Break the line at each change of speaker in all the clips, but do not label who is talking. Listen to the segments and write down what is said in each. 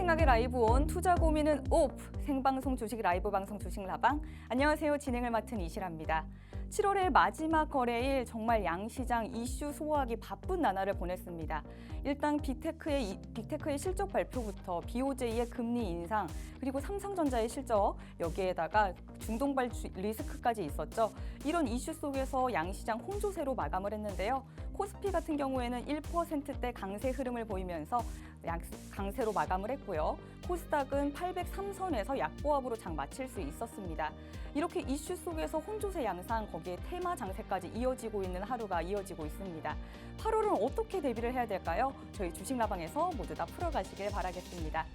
생생하게 라이브 온 투자 고민은 오프 생방송 주식 라이브 방송 주식 라방. 안녕하세요. 진행을 맡은 이시라입니다. 7월의 마지막 거래일 정말 양시장 이슈 소화하기 바쁜 나날을 보냈습니다. 일단 빅테크의 실적 발표부터 BOJ의 금리 인상 그리고 삼성전자의 실적 여기에다가 중동발 리스크까지 있었죠. 이런 이슈 속에서 양시장 혼조세로 마감을 했는데요. 코스피 같은 경우에는 1%대 강세 흐름을 보이면서 강세로 마감을 했고요. 코스닥은 803선에서 약보합으로 장 마칠 수 있었습니다. 이렇게 이슈 속에서 혼조세 양상 거기에 테마 장세까지 이어지고 있는 하루가 이어지고 있습니다. 8월은 어떻게 대비를 해야 될까요? 저희 주식라방에서 모두 다 풀어가시길 바라겠습니다.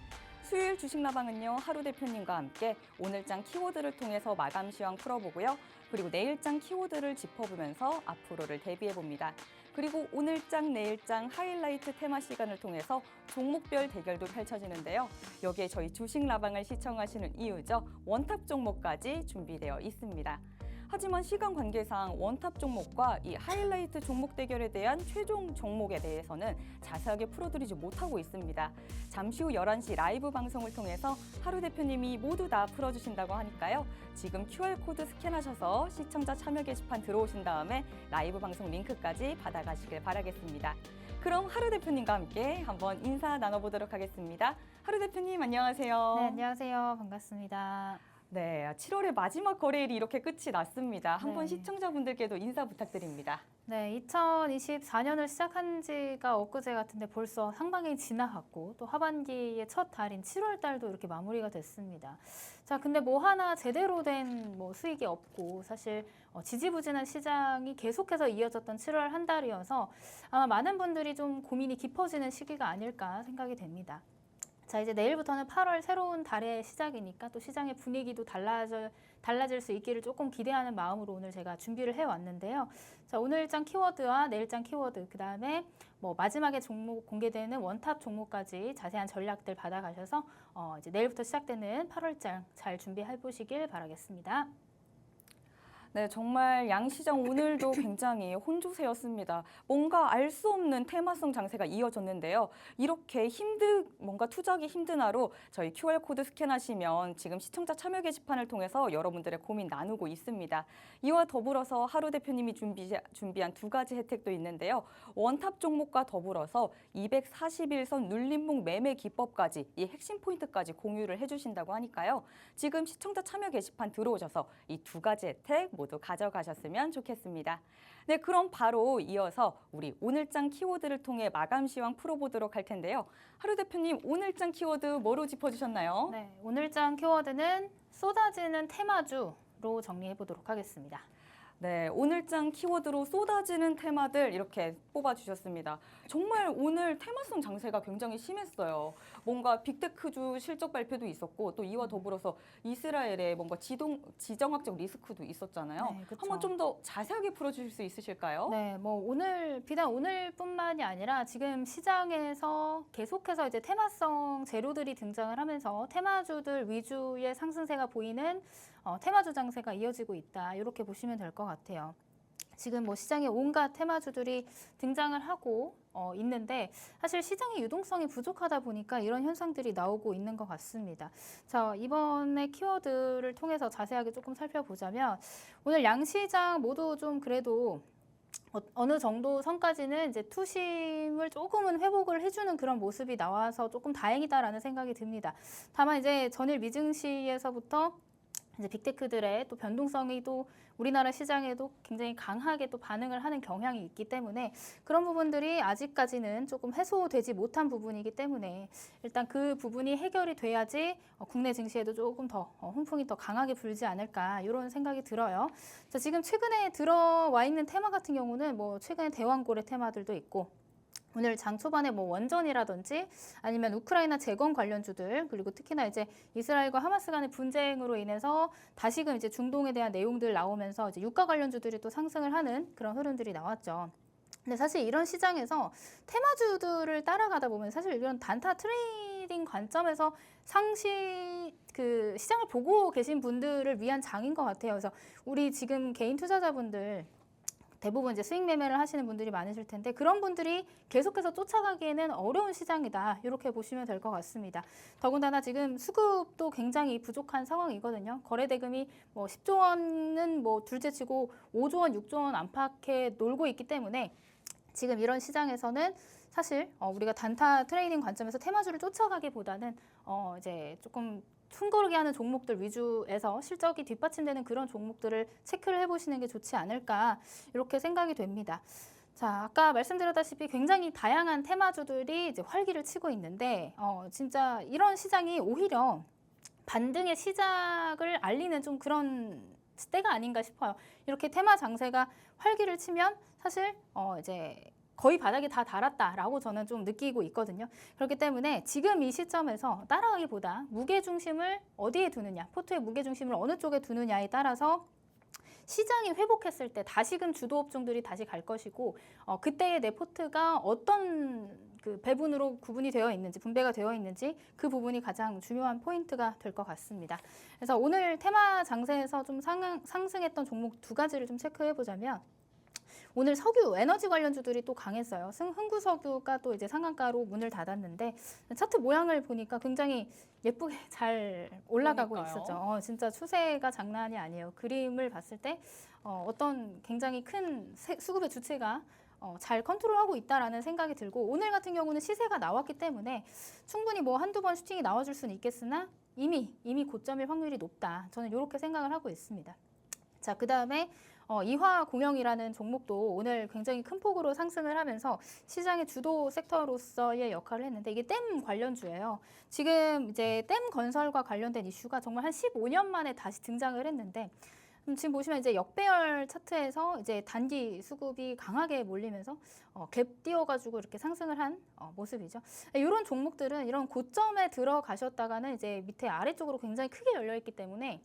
수요일 주식라방은요, 하루 대표님과 함께 오늘장 키워드를 통해서 마감 시황 풀어보고요. 그리고 내일장 키워드를 짚어보면서 앞으로를 대비해봅니다. 그리고 오늘장, 내일장 하이라이트 테마 시간을 통해서 종목별 대결도 펼쳐지는데요. 여기에 저희 주식라방을 시청하시는 이유죠. 원탑 종목까지 준비되어 있습니다. 하지만 시간 관계상 원탑 종목과 이 하이라이트 종목 대결에 대한 최종 종목에 대해서는 자세하게 풀어드리지 못하고 있습니다. 잠시 후 11시 라이브 방송을 통해서 하루 대표님이 모두 다 풀어주신다고 하니까요. 지금 QR코드 스캔하셔서 시청자 참여 게시판 들어오신 다음에 라이브 방송 링크까지 받아가시길 바라겠습니다. 그럼 하루 대표님과 함께 한번 인사 나눠보도록 하겠습니다. 하루 대표님 안녕하세요.
네, 안녕하세요. 반갑습니다.
네, 7월의 마지막 거래일이 이렇게 끝이 났습니다. 한번
네.
시청자분들께도 인사 부탁드립니다.
네, 2024년을 시작한 지가 엊그제 같은데 벌써 상반기 지나갔고 또 하반기의 첫 달인 7월 달도 이렇게 마무리가 됐습니다. 자, 근데 뭐 하나 제대로 된 수익이 없고 사실 지지부진한 시장이 계속해서 이어졌던 7월 한 달이어서 아마 많은 분들이 좀 고민이 깊어지는 시기가 아닐까 생각이 됩니다. 자, 이제 내일부터는 8월 새로운 달의 시작이니까 또 시장의 분위기도 달라질 수 있기를 조금 기대하는 마음으로 오늘 제가 준비를 해왔는데요. 자, 오늘장 키워드와 내일장 키워드, 그 다음에 마지막에 종목 공개되는 원탑 종목까지 자세한 전략들 받아가셔서 이제 내일부터 시작되는 8월장 잘 준비해 보시길 바라겠습니다.
네, 정말 양시장 오늘도 굉장히 혼조세였습니다. 뭔가 알 수 없는 테마성 장세가 이어졌는데요. 이렇게 뭔가 투자하기 힘든 하루 저희 QR코드 스캔하시면 지금 시청자 참여 게시판을 통해서 여러분들의 고민 나누고 있습니다. 이와 더불어서 하루 대표님이 준비한 두 가지 혜택도 있는데요. 원탑 종목과 더불어서 241선 눌림목 매매 기법까지 이 핵심 포인트까지 공유를 해주신다고 하니까요. 지금 시청자 참여 게시판 들어오셔서 이 두 가지 혜택 모두 가져가셨으면 좋겠습니다. 네, 그럼 바로 이어서 우리 오늘장 키워드를 통해 마감 시황 풀어보도록 할 텐데요. 하루 대표님, 오늘장 키워드 뭐로 짚어주셨나요?
네, 오늘장 키워드는 쏟아지는 테마주로 정리해 보도록 하겠습니다.
네, 오늘장 키워드로 쏟아지는 테마들 이렇게 뽑아주셨습니다. 정말 오늘 테마성 장세가 굉장히 심했어요. 뭔가 빅테크주 실적 발표도 있었고 또 이와 더불어서 이스라엘의 뭔가 지정학적 리스크도 있었잖아요.
네, 그쵸.
한번 좀 더 자세하게 풀어주실 수 있으실까요?
네, 비단 오늘뿐만이 아니라 지금 시장에서 계속해서 이제 테마성 재료들이 등장을 하면서 테마주들 위주의 상승세가 보이는 테마주 장세가 이어지고 있다. 이렇게 보시면 될 것 같아요. 지금 시장에 온갖 테마주들이 등장을 하고 있는데 사실 시장의 유동성이 부족하다 보니까 이런 현상들이 나오고 있는 것 같습니다. 자, 이번에 키워드를 통해서 자세하게 조금 살펴보자면 오늘 양시장 모두 좀 그래도 어느 정도 선까지는 이제 투심을 조금은 회복을 해주는 그런 모습이 나와서 조금 다행이다라는 생각이 듭니다. 다만 이제 전일 미증시에서부터 이제 빅테크들의 또 변동성이 또 우리나라 시장에도 굉장히 강하게 또 반응을 하는 경향이 있기 때문에 그런 부분들이 아직까지는 조금 해소되지 못한 부분이기 때문에 일단 그 부분이 해결이 돼야지 국내 증시에도 조금 더 훈풍이 더 강하게 불지 않을까 이런 생각이 들어요. 자, 지금 최근에 들어와 있는 테마 같은 경우는 최근에 대왕고래 테마들도 있고 오늘 장 초반에 원전이라든지 아니면 우크라이나 재건 관련주들 그리고 특히나 이제 이스라엘과 하마스 간의 분쟁으로 인해서 다시금 이제 중동에 대한 내용들 나오면서 이제 유가 관련주들이 또 상승을 하는 그런 흐름들이 나왔죠. 근데 사실 이런 시장에서 테마주들을 따라가다 보면 사실 이런 단타 트레이딩 관점에서 시장을 보고 계신 분들을 위한 장인 것 같아요. 그래서 우리 지금 개인 투자자분들 대부분 이제 수익 매매를 하시는 분들이 많으실 텐데 그런 분들이 계속해서 쫓아가기에는 어려운 시장이다. 이렇게 보시면 될 것 같습니다. 더군다나 지금 수급도 굉장히 부족한 상황이거든요. 거래 대금이 뭐 10조 원은 뭐 둘째치고 5조 원, 6조 원 안팎에 놀고 있기 때문에 지금 이런 시장에서는 사실 우리가 단타 트레이딩 관점에서 테마주를 쫓아가기보다는 이제 조금 숨고르게 하는 종목들 위주에서 실적이 뒷받침되는 그런 종목들을 체크를 해보시는 게 좋지 않을까 이렇게 생각이 됩니다. 자, 아까 말씀드렸다시피 굉장히 다양한 테마주들이 이제 활기를 치고 있는데 진짜 이런 시장이 오히려 반등의 시작을 알리는 좀 그런 때가 아닌가 싶어요. 이렇게 테마 장세가 활기를 치면 사실 이제 거의 바닥에 다 달았다라고 저는 좀 느끼고 있거든요. 그렇기 때문에 지금 이 시점에서 따라가기보다 무게중심을 어디에 두느냐, 포트의 무게중심을 어느 쪽에 두느냐에 따라서 시장이 회복했을 때 다시금 주도 업종들이 다시 갈 것이고 그때의 내 포트가 어떤 그 배분으로 구분이 되어 있는지 분배가 되어 있는지 그 부분이 가장 중요한 포인트가 될 것 같습니다. 그래서 오늘 테마 장세에서 좀 상승했던 종목 두 가지를 좀 체크해 보자면 오늘 석유, 에너지 관련주들이 또 강했어요. 흥구석유가 또 이제 상한가로 문을 닫았는데 차트 모양을 보니까 굉장히 예쁘게 잘 올라가고
그러니까요.
있었죠. 진짜 추세가 장난이 아니에요. 그림을 봤을 때 어떤 굉장히 큰 수급의 주체가 잘 컨트롤하고 있다라는 생각이 들고 오늘 같은 경우는 시세가 나왔기 때문에 충분히 뭐 한두 번 슈팅이 나와줄 수는 있겠으나 이미 고점일 확률이 높다. 저는 이렇게 생각을 하고 있습니다. 자, 그 다음에 이화공영이라는 종목도 오늘 굉장히 큰 폭으로 상승을 하면서 시장의 주도 섹터로서의 역할을 했는데 이게 댐 관련주예요. 지금 이제 댐 건설과 관련된 이슈가 정말 한 15년 만에 다시 등장을 했는데 지금 보시면 이제 역배열 차트에서 이제 단기 수급이 강하게 몰리면서 갭 띄워가지고 이렇게 상승을 한 모습이죠. 이런 종목들은 이런 고점에 들어가셨다가는 이제 밑에 아래쪽으로 굉장히 크게 열려있기 때문에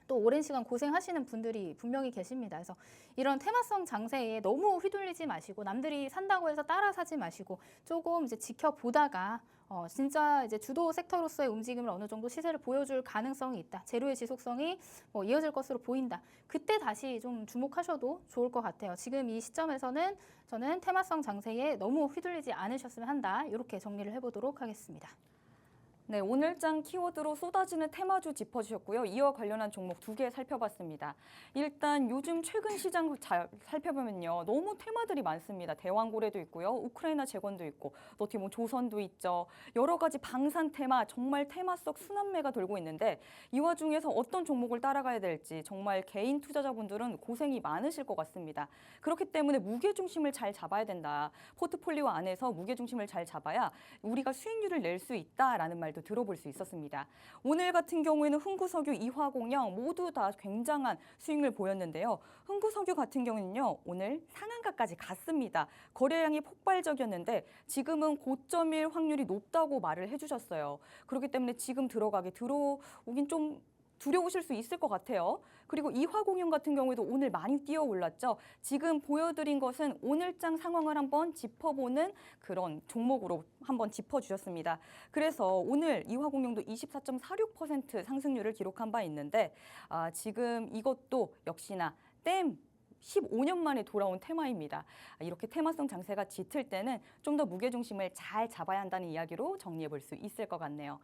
또 오랜 시간 고생하시는 분들이 분명히 계십니다. 그래서 이런 테마성 장세에 너무 휘둘리지 마시고 남들이 산다고 해서 따라 사지 마시고 조금 이제 지켜보다가 진짜 이제 주도 섹터로서의 움직임을 어느 정도 시세를 보여줄 가능성이 있다. 재료의 지속성이 이어질 것으로 보인다. 그때 다시 좀 주목하셔도 좋을 것 같아요. 지금 이 시점에서는 저는 테마성 장세에 너무 휘둘리지 않으셨으면 한다. 이렇게 정리를 해보도록 하겠습니다.
네, 오늘장 키워드로 쏟아지는 테마주 짚어주셨고요. 이와 관련한 종목 두 개 살펴봤습니다. 일단 요즘 최근 시장 잘 살펴보면요. 너무 테마들이 많습니다. 대왕고래도 있고요. 우크라이나 재건도 있고 또 어떻게 보면 조선도 있죠. 여러 가지 방산 테마, 정말 테마 속 순환매가 돌고 있는데 이 와중에서 어떤 종목을 따라가야 될지 정말 개인 투자자분들은 고생이 많으실 것 같습니다. 그렇기 때문에 무게중심을 잘 잡아야 된다. 포트폴리오 안에서 무게중심을 잘 잡아야 우리가 수익률을 낼 수 있다라는 말도 들어볼 수 있었습니다. 오늘 같은 경우에는 흥구석유, 이화공영 모두 다 굉장한 수익을 보였는데요. 흥구석유 같은 경우는요. 오늘 상한가까지 갔습니다. 거래량이 폭발적이었는데 지금은 고점일 확률이 높다고 말을 해주셨어요. 그렇기 때문에 지금 들어오긴 좀 두려우실 수 있을 것 같아요. 그리고 이화공영 같은 경우에도 오늘 많이 뛰어 올랐죠. 지금 보여드린 것은 오늘장 상황을 한번 짚어보는 그런 종목으로 한번 짚어주셨습니다. 그래서 오늘 이화공영도 24.46% 상승률을 기록한 바 있는데 지금 이것도 역시나 15년 만에 돌아온 테마입니다. 이렇게 테마성 장세가 짙을 때는 좀 더 무게중심을 잘 잡아야 한다는 이야기로 정리해 볼 수 있을 것 같네요.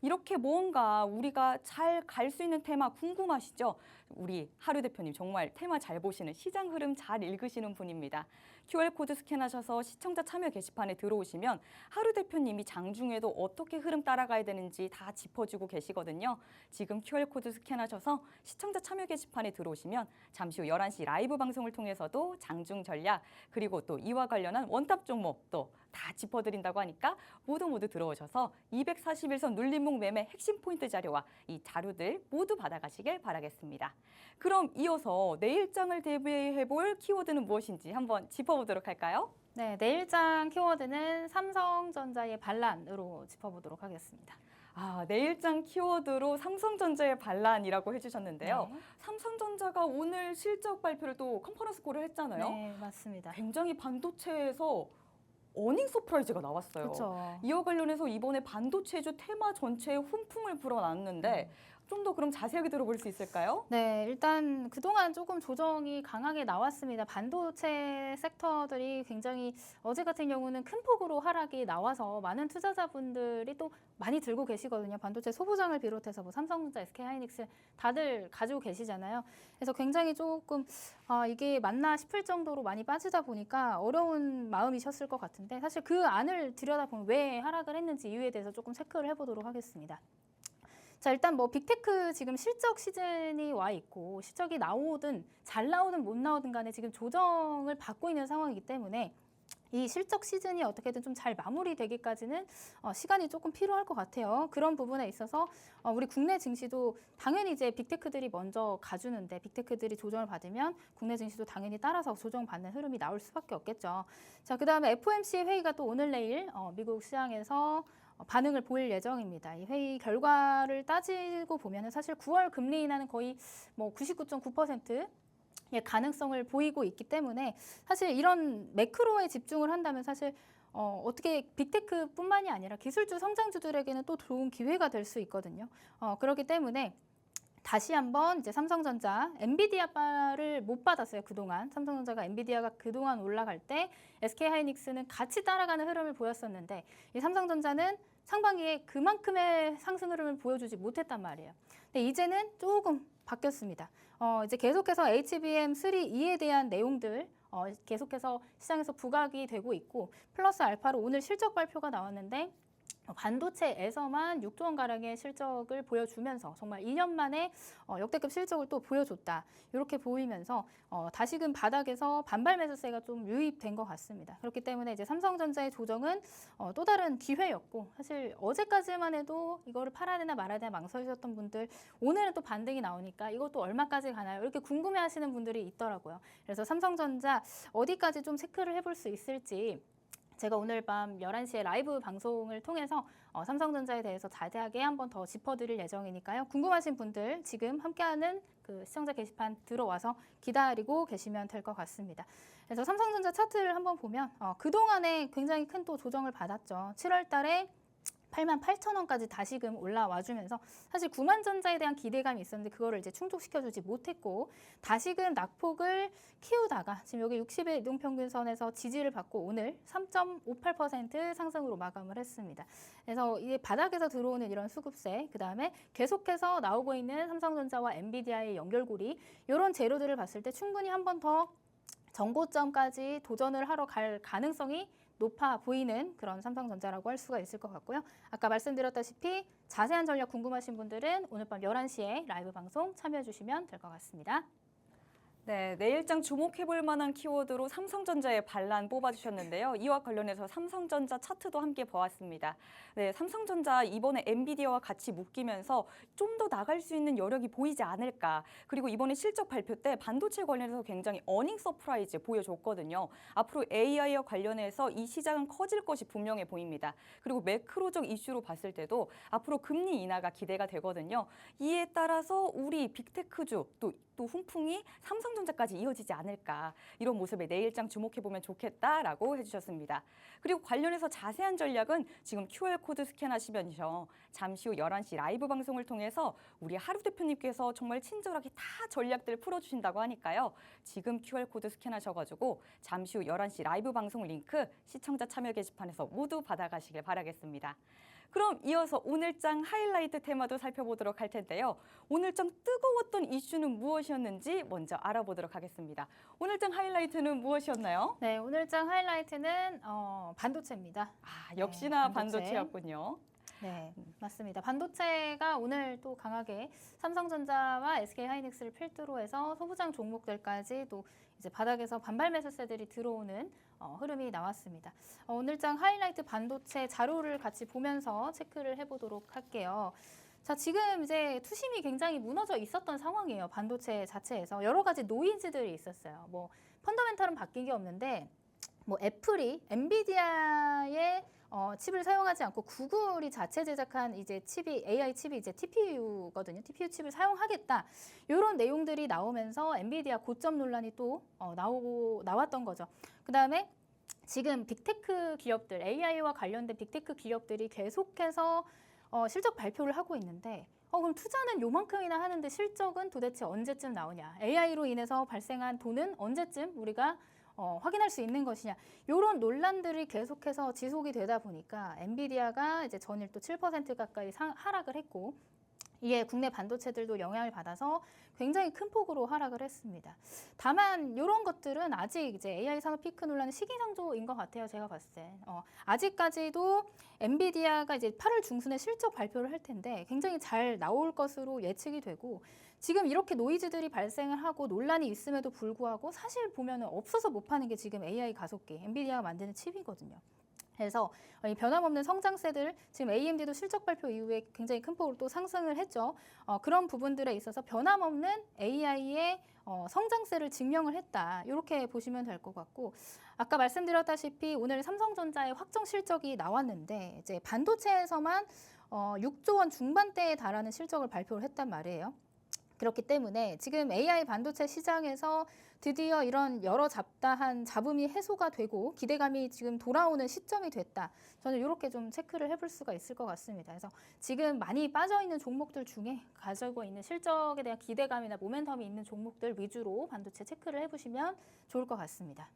이렇게 뭔가 우리가 잘 갈 수 있는 테마 궁금하시죠? 우리 하루 대표님 정말 테마 잘 보시는 시장 흐름 잘 읽으시는 분입니다. QR코드 스캔하셔서 시청자 참여 게시판에 들어오시면 하루 대표님이 장중에도 어떻게 흐름 따라가야 되는지 다 짚어주고 계시거든요. 지금 QR코드 스캔하셔서 시청자 참여 게시판에 들어오시면 잠시 후 11시 라이브 방송을 통해서도 장중 전략 그리고 또 이와 관련한 원탑 종목 또 다 짚어드린다고 하니까 모두 들어오셔서 241선 눌림목 매매 핵심 포인트 자료와 이 자료들 모두 받아가시길 바라겠습니다. 그럼 이어서 내일장을 대비해볼 키워드는 무엇인지 한번 짚어보도록 할까요?
네, 내일장 키워드는 삼성전자의 반란으로 짚어보도록 하겠습니다.
내일장 키워드로 삼성전자의 반란이라고 해주셨는데요.
네.
삼성전자가 오늘 실적 발표를 또 컨퍼런스 콜을 했잖아요.
네, 맞습니다.
굉장히 반도체에서 어닝 서프라이즈가 나왔어요.
그렇죠.
이와 관련해서 이번에 반도체주 테마 전체에 훈풍을 불어놨는데 좀 더 그럼 자세하게 들어볼 수 있을까요?
네, 일단 그동안 조금 조정이 강하게 나왔습니다. 반도체 섹터들이 굉장히 어제 같은 경우는 큰 폭으로 하락이 나와서 많은 투자자분들이 또 많이 들고 계시거든요. 반도체 소부장을 비롯해서 뭐 삼성전자, SK하이닉스 다들 가지고 계시잖아요. 그래서 굉장히 조금 이게 맞나 싶을 정도로 많이 빠지다 보니까 어려운 마음이셨을 것 같은데 사실 그 안을 들여다보면 왜 하락을 했는지 이유에 대해서 조금 체크를 해보도록 하겠습니다. 자, 일단 뭐 빅테크 지금 실적 시즌이 와 있고 실적이 나오든 잘 나오든 못 나오든 간에 지금 조정을 받고 있는 상황이기 때문에 이 실적 시즌이 어떻게든 좀 잘 마무리되기까지는 시간이 조금 필요할 것 같아요. 그런 부분에 있어서 우리 국내 증시도 당연히 이제 빅테크들이 먼저 가주는데 빅테크들이 조정을 받으면 국내 증시도 당연히 따라서 조정받는 흐름이 나올 수밖에 없겠죠. 자, 그다음에 FOMC 회의가 또 오늘 내일 미국 시장에서 반응을 보일 예정입니다. 이 회의 결과를 따지고 보면은 사실 9월 금리 인하는 거의 뭐 99.9% 의 가능성을 보이고 있기 때문에 사실 이런 매크로에 집중을 한다면 사실 어떻게 빅테크뿐만이 아니라 기술주 성장주들에게는 또 좋은 기회가 될 수 있거든요. 그렇기 때문에 다시 한번 이제 삼성전자, 엔비디아를 못 받았어요. 그동안 삼성전자가 엔비디아가 그동안 올라갈 때 SK하이닉스는 같이 따라가는 흐름을 보였었는데 이 삼성전자는 상반기에 그만큼의 상승 흐름을 보여주지 못했단 말이에요. 근데 이제는 조금 바뀌었습니다. 이제 계속해서 HBM3E에 대한 내용들 계속해서 시장에서 부각이 되고 있고 플러스 알파로 오늘 실적 발표가 나왔는데 반도체에서만 6조 원 가량의 실적을 보여주면서 정말 2년 만에 역대급 실적을 또 보여줬다. 이렇게 보이면서 다시금 바닥에서 반발 매수세가 좀 유입된 것 같습니다. 그렇기 때문에 이제 삼성전자의 조정은 또 다른 기회였고 사실 어제까지만 해도 이거를 팔아야 되나 말아야 되나 망설이셨던 분들 오늘은 또 반등이 나오니까 이것도 얼마까지 가나요? 이렇게 궁금해하시는 분들이 있더라고요. 그래서 삼성전자 어디까지 좀 체크를 해볼 수 있을지 제가 오늘 밤 11시에 라이브 방송을 통해서 삼성전자에 대해서 자세하게 한번 더 짚어드릴 예정이니까요. 궁금하신 분들 지금 함께하는 그 시청자 게시판 들어와서 기다리고 계시면 될 것 같습니다. 그래서 삼성전자 차트를 한번 보면 그동안에 굉장히 큰 또 조정을 받았죠. 7월 달에 88,000원까지 다시금 올라와 주면서 사실 9만 전자에 대한 기대감이 있었는데 그거를 이제 충족시켜주지 못했고 다시금 낙폭을 키우다가 지금 여기 60의 이동평균선에서 지지를 받고 오늘 3.58% 상승으로 마감을 했습니다. 그래서 이 바닥에서 들어오는 이런 수급세 그다음에 계속해서 나오고 있는 삼성전자와 엔비디아의 연결고리 이런 재료들을 봤을 때 충분히 한 번 더 전고점까지 도전을 하러 갈 가능성이 높아 보이는 그런 삼성전자라고 할 수가 있을 것 같고요. 아까 말씀드렸다시피 자세한 전략 궁금하신 분들은 오늘 밤 11시에 라이브 방송 참여해 주시면 될 것 같습니다.
네, 내일장 주목해볼 만한 키워드로 삼성전자의 반란 뽑아주셨는데요. 이와 관련해서 삼성전자 차트도 함께 보았습니다. 네, 삼성전자 이번에 엔비디아와 같이 묶이면서 좀 더 나갈 수 있는 여력이 보이지 않을까. 그리고 이번에 실적 발표 때 반도체 관련해서 굉장히 어닝 서프라이즈 보여줬거든요. 앞으로 AI와 관련해서 이 시장은 커질 것이 분명해 보입니다. 그리고 매크로적 이슈로 봤을 때도 앞으로 금리 인하가 기대가 되거든요. 이에 따라서 우리 빅테크주 또 훈풍이 삼성전자까지 이어지지 않을까 이런 모습에 내일장 주목해보면 좋겠다라고 해주셨습니다. 그리고 관련해서 자세한 전략은 지금 QR코드 스캔하시면요. 잠시 후 11시 라이브 방송을 통해서 우리 하루 대표님께서 정말 친절하게 다 전략들 풀어주신다고 하니까요. 지금 QR코드 스캔하셔가지고 잠시 후 11시 라이브 방송 링크 시청자 참여 게시판에서 모두 받아가시길 바라겠습니다. 그럼 이어서 오늘장 하이라이트 테마도 살펴보도록 할 텐데요. 오늘장 뜨거웠던 이슈는 무엇이었는지 먼저 알아보도록 하겠습니다. 오늘장 하이라이트는 무엇이었나요?
네, 오늘장 하이라이트는 반도체입니다.
역시나
네, 반도체.
반도체였군요.
네, 맞습니다. 반도체가 오늘 또 강하게 삼성전자와 SK하이닉스를 필두로 해서 소부장 종목들까지 또 이제 바닥에서 반발 매수세들이 들어오는 흐름이 나왔습니다. 오늘장 하이라이트 반도체 자료를 같이 보면서 체크를 해보도록 할게요. 자, 지금 이제 투심이 굉장히 무너져 있었던 상황이에요. 반도체 자체에서 여러 가지 노이즈들이 있었어요. 뭐 펀더멘탈은 바뀐 게 없는데 뭐 애플이 엔비디아의 칩을 사용하지 않고 구글이 자체 제작한 이제 칩이 AI 칩이 이제 TPU거든요. TPU 칩을 사용하겠다. 이런 내용들이 나오면서 엔비디아 고점 논란이 또 나왔던 거죠. 그다음에 지금 빅테크 기업들 AI와 관련된 빅테크 기업들이 계속해서 실적 발표를 하고 있는데 그럼 투자는 요만큼이나 하는데 실적은 도대체 언제쯤 나오냐? AI로 인해서 발생한 돈은 언제쯤 우리가 확인할 수 있는 것이냐? 이런 논란들이 계속해서 지속이 되다 보니까 엔비디아가 이제 전일 또 7% 가까이 하락을 했고 이에 국내 반도체들도 영향을 받아서 굉장히 큰 폭으로 하락을 했습니다. 다만 이런 것들은 아직 이제 AI 산업 피크 논란은 시기상조인 것 같아요. 제가 봤을 때. 아직까지도 엔비디아가 이제 8월 중순에 실적 발표를 할 텐데 굉장히 잘 나올 것으로 예측이 되고 지금 이렇게 노이즈들이 발생을 하고 논란이 있음에도 불구하고 사실 보면은 없어서 못 파는 게 지금 AI 가속기, 엔비디아가 만드는 칩이거든요. 그래서 이 변함없는 성장세들, 지금 AMD도 실적 발표 이후에 굉장히 큰 폭으로 또 상승을 했죠. 그런 부분들에 있어서 변함없는 AI의 성장세를 증명을 했다. 이렇게 보시면 될 것 같고, 아까 말씀드렸다시피 오늘 삼성전자의 확정 실적이 나왔는데 이제 반도체에서만 6조 원 중반대에 달하는 실적을 발표를 했단 말이에요. 그렇기 때문에 지금 AI 반도체 시장에서 드디어 이런 여러 잡다한 잡음이 해소가 되고 기대감이 지금 돌아오는 시점이 됐다. 저는 이렇게 좀 체크를 해볼 수가 있을 것 같습니다. 그래서 지금 많이 빠져있는 종목들 중에 가지고 있는 실적에 대한 기대감이나 모멘텀이 있는 종목들 위주로 반도체 체크를 해보시면 좋을 것 같습니다.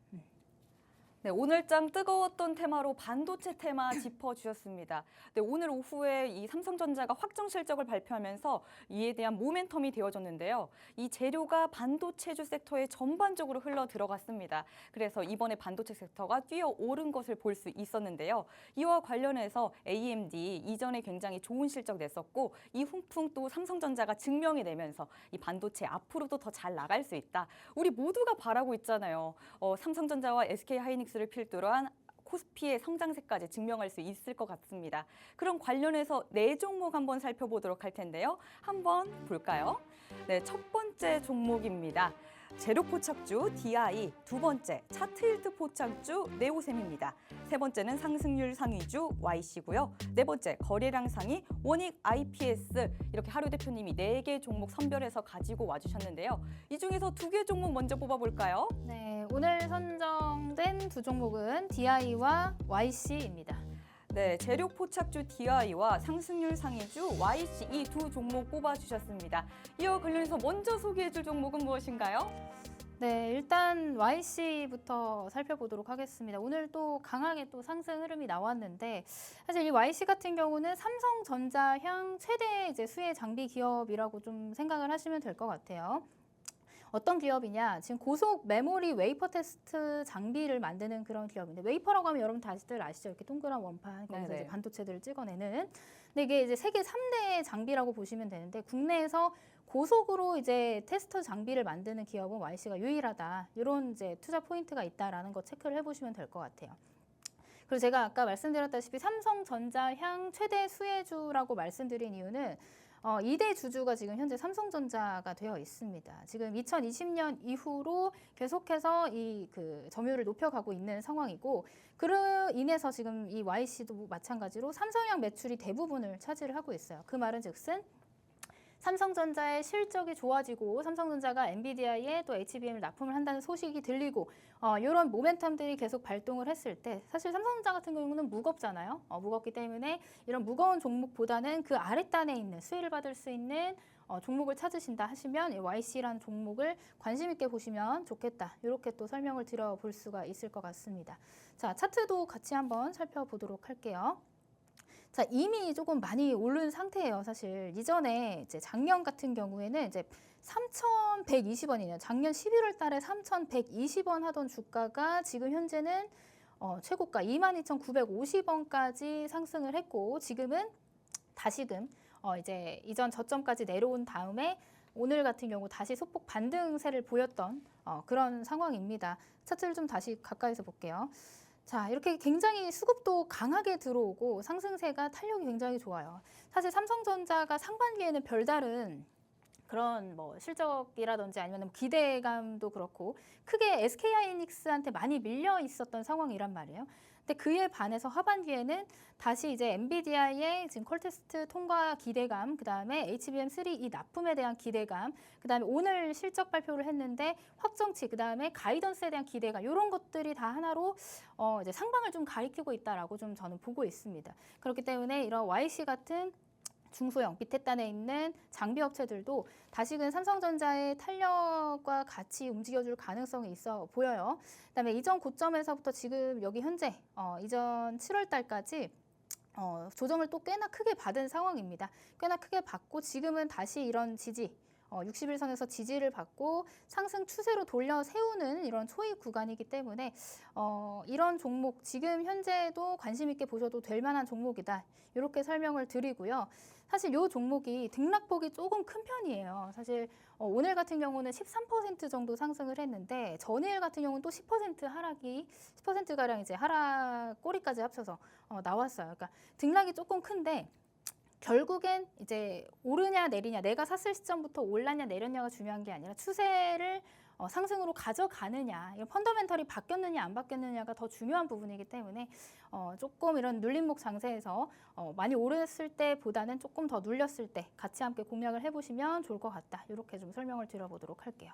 네, 오늘장 뜨거웠던 테마로 반도체 테마 짚어주셨습니다. 네, 오늘 오후에 이 삼성전자가 확정 실적을 발표하면서 이에 대한 모멘텀이 되어졌는데요. 이 재료가 반도체주 섹터에 전반적으로 흘러 들어갔습니다. 그래서 이번에 반도체 섹터가 뛰어오른 것을 볼 수 있었는데요. 이와 관련해서 AMD 이전에 굉장히 좋은 실적 냈었고 이 훈풍 또 삼성전자가 증명해내면서 이 반도체 앞으로도 더 잘 나갈 수 있다. 우리 모두가 바라고 있잖아요. 삼성전자와 SK하이닉스 를 필두로 한 코스피의 성장세까지 증명할 수 있을 것 같습니다. 그럼 관련해서 4종목 한번 살펴보도록 할 텐데요. 한번 볼까요? 네, 첫 번째 종목입니다. 재료 포착주 DI, 두 번째 차트힐트 포착주 네오셈입니다. 세 번째는 상승률 상위주 YC고요. 네 번째 거래량 상위 원익 IPS. 이렇게 하루 대표님이 4개 종목 선별해서 가지고 와주셨는데요. 이 중에서 2개 종목 먼저 뽑아볼까요?
네, 오늘 선정된 두 종목은 DI와 YC입니다.
네, 재료 포착주 DI와 상승률 상위주 YC 이 두 종목 뽑아주셨습니다. 이와 관련해서 먼저 소개해줄 종목은 무엇인가요?
네, 일단 YC부터 살펴보도록 하겠습니다. 오늘 또 강하게 또 상승 흐름이 나왔는데 사실 이 YC 같은 경우는 삼성전자향 최대 이제 수혜 장비 기업이라고 좀 생각을 하시면 될 것 같아요. 어떤 기업이냐? 지금 고속 메모리 웨이퍼 테스트 장비를 만드는 그런 기업인데 웨이퍼라고 하면 여러분 다들 아시죠? 이렇게 동그란 원판 거기서 이제 반도체들을 찍어내는. 근데 이게 이제 세계 3대 장비라고 보시면 되는데 국내에서 고속으로 이제 테스터 장비를 만드는 기업은 YC가 유일하다. 이런 이제 투자 포인트가 있다라는 거 체크를 해보시면 될 것 같아요. 그리고 제가 아까 말씀드렸다시피 삼성전자향 최대 수혜주라고 말씀드린 이유는 2대 주주가 지금 현재 삼성전자가 되어 있습니다. 지금 2020년 이후로 계속해서 이 점유율을 높여가고 있는 상황이고 그로 인해서 지금 이 YC도 마찬가지로 삼성향 매출이 대부분을 차지를 하고 있어요. 그 말은 즉슨 삼성전자의 실적이 좋아지고 삼성전자가 엔비디아에 또 HBM을 납품을 한다는 소식이 들리고 이런 모멘텀들이 계속 발동을 했을 때 사실 삼성전자 같은 경우는 무겁잖아요. 무겁기 때문에 이런 무거운 종목보다는 그 아랫단에 있는 수혜를 받을 수 있는 종목을 찾으신다 하시면 YC라는 종목을 관심 있게 보시면 좋겠다. 이렇게 또 설명을 드려볼 수가 있을 것 같습니다. 자, 차트도 같이 한번 살펴보도록 할게요. 자, 이미 조금 많이 오른 상태예요, 사실. 이전에 이제 작년 같은 경우에는 이제 3,120원이네요. 작년 11월 달에 3,120원 하던 주가가 지금 현재는 최고가 22,950원까지 상승을 했고 지금은 다시금 이제 이전 저점까지 내려온 다음에 오늘 같은 경우 다시 소폭 반등세를 보였던 그런 상황입니다. 차트를 좀 다시 가까이서 볼게요. 자, 이렇게 굉장히 수급도 강하게 들어오고 상승세가 탄력이 굉장히 좋아요. 사실 삼성전자가 상반기에는 별다른 그런 뭐 실적이라든지 아니면 기대감도 그렇고 크게 SK하이닉스한테 많이 밀려 있었던 상황이란 말이에요. 근데 그에 반해서 하반기에는 다시 이제 엔비디아의 지금 퀄테스트 통과 기대감, 그다음에 HBM3 이 납품에 대한 기대감, 그다음에 오늘 실적 발표를 했는데 확정치, 그다음에 가이던스에 대한 기대감 이런 것들이 다 하나로 이제 상방을 좀 가리키고 있다라고 좀 저는 보고 있습니다. 그렇기 때문에 이런 YC 같은 중소형 밑에 단에 있는 장비 업체들도 다시금 삼성전자의 탄력과 같이 움직여줄 가능성이 있어 보여요. 그다음에 이전 고점에서부터 지금 여기 현재 이전 7월 달까지 조정을 또 꽤나 크게 받은 상황입니다. 꽤나 크게 받고 지금은 다시 이런 지지 60일선에서 지지를 받고 상승 추세로 돌려 세우는 이런 초입 구간이기 때문에 이런 종목 지금 현재도 관심 있게 보셔도 될 만한 종목이다. 이렇게 설명을 드리고요. 사실 이 종목이 등락폭이 조금 큰 편이에요. 사실 오늘 같은 경우는 13% 정도 상승을 했는데 전일 같은 경우는 또 10% 하락이 10%가량 이제 하락 꼬리까지 합쳐서 나왔어요. 그러니까 등락이 조금 큰데 결국엔 이제 오르냐 내리냐 내가 샀을 시점부터 올랐냐 내렸냐가 중요한 게 아니라 추세를 상승으로 가져가느냐 이런 펀더멘털이 바뀌었느냐 안 바뀌었느냐가 더 중요한 부분이기 때문에 조금 이런 눌림목 장세에서 많이 오르셨을 때보다는 조금 더 눌렸을 때 같이 함께 공략을 해보시면 좋을 것 같다. 이렇게 좀 설명을 드려보도록 할게요.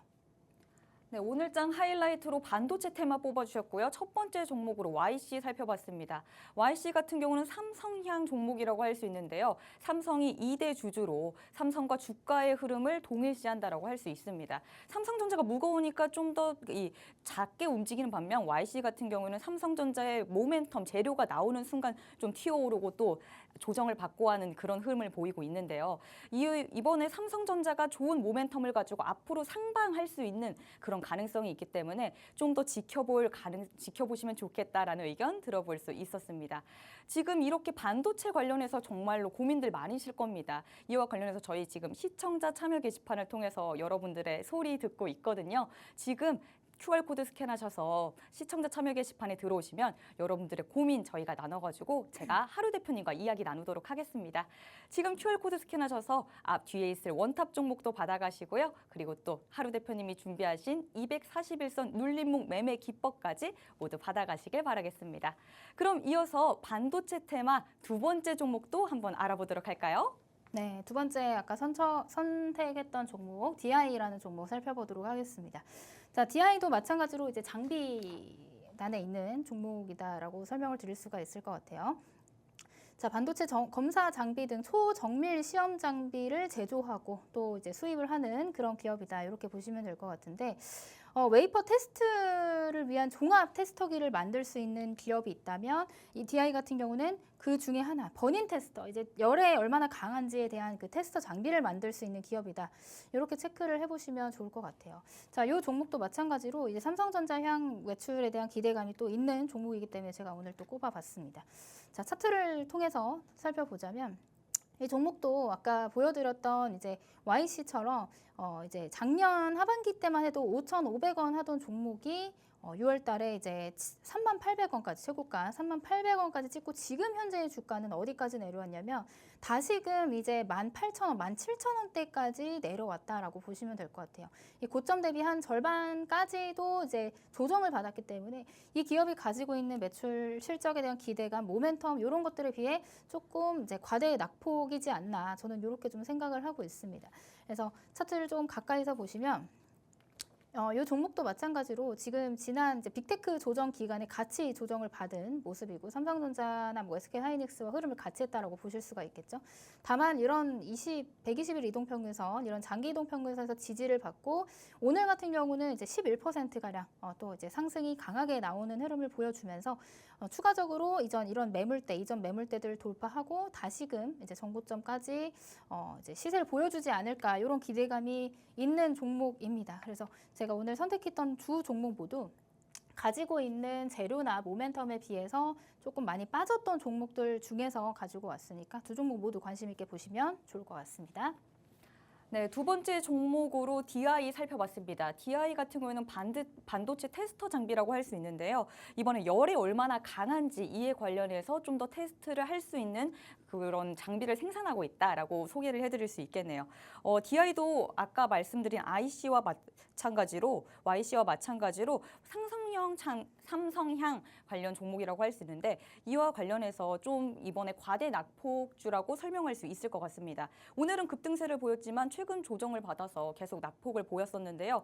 네, 오늘장 하이라이트로 반도체 테마 뽑아주셨고요. 첫 번째 종목으로 YC 살펴봤습니다. YC 같은 경우는 삼성향 종목이라고 할 수 있는데요. 삼성이 2대 주주로 삼성과 주가의 흐름을 동일시한다라고 할 수 있습니다. 삼성전자가 무거우니까 좀 더 작게 움직이는 반면 YC 같은 경우는 삼성전자의 모멘텀 재료가 나오는 순간 좀 튀어오르고 또 조정을 받고 하는 그런 흐름을 보이고 있는데요. 이번에 삼성전자가 좋은 모멘텀을 가지고 앞으로 상방할 수 있는 그런 가능성이 있기 때문에 좀 더 지켜보시면 좋겠다라는 의견 들어볼 수 있었습니다. 지금 이렇게 반도체 관련해서 정말로 고민들 많으실 겁니다. 이와 관련해서 저희 지금 시청자 참여 게시판을 통해서 여러분들의 소리 듣고 있거든요. 지금 QR코드 스캔하셔서 시청자 참여 게시판에 들어오시면 여러분들의 고민 저희가 나눠가지고 제가 하루 대표님과 이야기 나누도록 하겠습니다. 지금 QR코드 스캔하셔서 앞 뒤에 있을 원탑 종목도 받아가시고요. 그리고 또 하루 대표님이 준비하신 241선 눌림목 매매 기법까지 모두 받아가시길 바라겠습니다. 그럼 이어서 반도체 테마 두 번째 종목도 한번 알아보도록 할까요?
네, 두 번째 아까 선택했던 종목 DI라는 종목 살펴보도록 하겠습니다. 자, DI도 마찬가지로 이제 장비단에 있는 종목이다라고 설명을 드릴 수가 있을 것 같아요. 자, 반도체 검사 장비 등 초정밀 시험 장비를 제조하고 또 이제 수입을 하는 그런 기업이다. 이렇게 보시면 될 것 같은데 웨이퍼 테스트를 위한 종합 테스터기를 만들 수 있는 기업이 있다면 이 DI 같은 경우는 그 중에 하나, 버닌 테스터, 이제 열에 얼마나 강한지에 대한 그 테스터 장비를 만들 수 있는 기업이다. 이렇게 체크를 해보시면 좋을 것 같아요. 자, 이 종목도 마찬가지로 이제 삼성전자 향 외출에 대한 기대감이 또 있는 종목이기 때문에 제가 오늘 또 꼽아봤습니다. 자, 차트를 통해서 살펴보자면 이 종목도 아까 보여드렸던 이제 YC처럼 이제 작년 하반기 때만 해도 5,500원 하던 종목이 6월 달에 이제 38,000원까지 최고가 38,000원까지 찍고 지금 현재의 주가는 어디까지 내려왔냐면 다시금 이제 18,000원, 17,000원대까지 내려왔다라고 보시면 될 것 같아요. 이 고점 대비 한 절반까지도 이제 조정을 받았기 때문에 이 기업이 가지고 있는 매출 실적에 대한 기대감, 모멘텀 이런 것들에 비해 조금 이제 과대 낙폭이지 않나 저는 이렇게 좀 생각을 하고 있습니다. 그래서 차트를 좀 가까이서 보시면 이 종목도 마찬가지로 지금 지난 이제 빅테크 조정 기간에 같이 조정을 받은 모습이고 삼성전자나 뭐 SK하이닉스와 흐름을 같이 했다라고 보실 수가 있겠죠. 다만 이런 120일 이동평균선 이런 장기 이동평균선에서 지지를 받고 오늘 같은 경우는 이제 11%가량 또 이제 상승이 강하게 나오는 흐름을 보여주면서 추가적으로 이전 매물대들을 돌파하고 다시금 이제 전고점까지 이제 시세를 보여주지 않을까 이런 기대감이 있는 종목입니다. 그래서 제가 오늘 선택했던 두 종목 모두 가지고 있는 재료나 모멘텀에 비해서 조금 많이 빠졌던 종목들 중에서 가지고 왔으니까 두 종목 모두 관심 있게 보시면 좋을 것 같습니다.
네, 두 번째 종목으로 DI 살펴봤습니다. DI 같은 경우에는 반도체 테스터 장비라고 할 수 있는데요. 이번에 열이 얼마나 강한지 이에 관련해서 좀 더 테스트를 할 수 있는 그런 장비를 생산하고 있다라고 소개를 해드릴 수 있겠네요. DI도 아까 말씀드린 YC와 마찬가지로 상승 삼성향 관련 종목이라고 할 수 있는데 이와 관련해서 좀 이번에 과대 낙폭주라고 설명할 수 있을 것 같습니다. 오늘은 급등세를 보였지만 최근 조정을 받아서 계속 낙폭을 보였었는데요.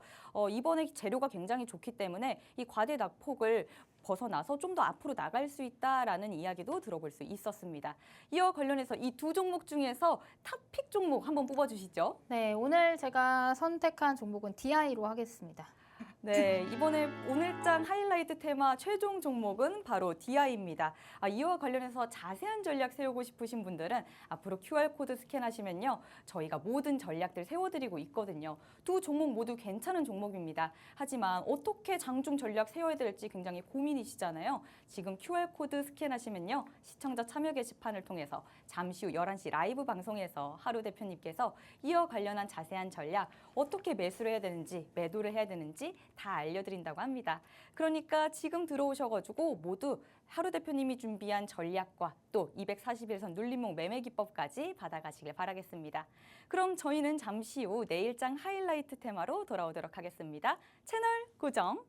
이번에 재료가 굉장히 좋기 때문에 이 과대 낙폭을 벗어나서 좀 더 앞으로 나갈 수 있다라는 이야기도 들어볼 수 있었습니다. 이와 관련해서 이 두 종목 중에서 탑픽 종목 한번 뽑아주시죠.
네, 오늘 제가 선택한 종목은 DI로 하겠습니다.
네, 이번에 오늘장 하이라이트 테마 최종 종목은 바로 DI입니다. 이와 관련해서 자세한 전략 세우고 싶으신 분들은 앞으로 QR코드 스캔하시면요. 저희가 모든 전략들 세워드리고 있거든요. 두 종목 모두 괜찮은 종목입니다. 하지만 어떻게 장중 전략 세워야 될지 굉장히 고민이시잖아요. 지금 QR코드 스캔하시면요. 시청자 참여 게시판을 통해서 잠시 후 11시 라이브 방송에서 하루 대표님께서 이와 관련한 자세한 전략, 어떻게 매수를 해야 되는지, 매도를 해야 되는지 다 알려드린다고 합니다. 그러니까 지금 들어오셔가지고 모두 하루 대표님이 준비한 전략과 또 241선 눌림목 매매 기법까지 받아가시길 바라겠습니다. 그럼 저희는 잠시 후 내일장 하이라이트 테마로 돌아오도록 하겠습니다. 채널 고정!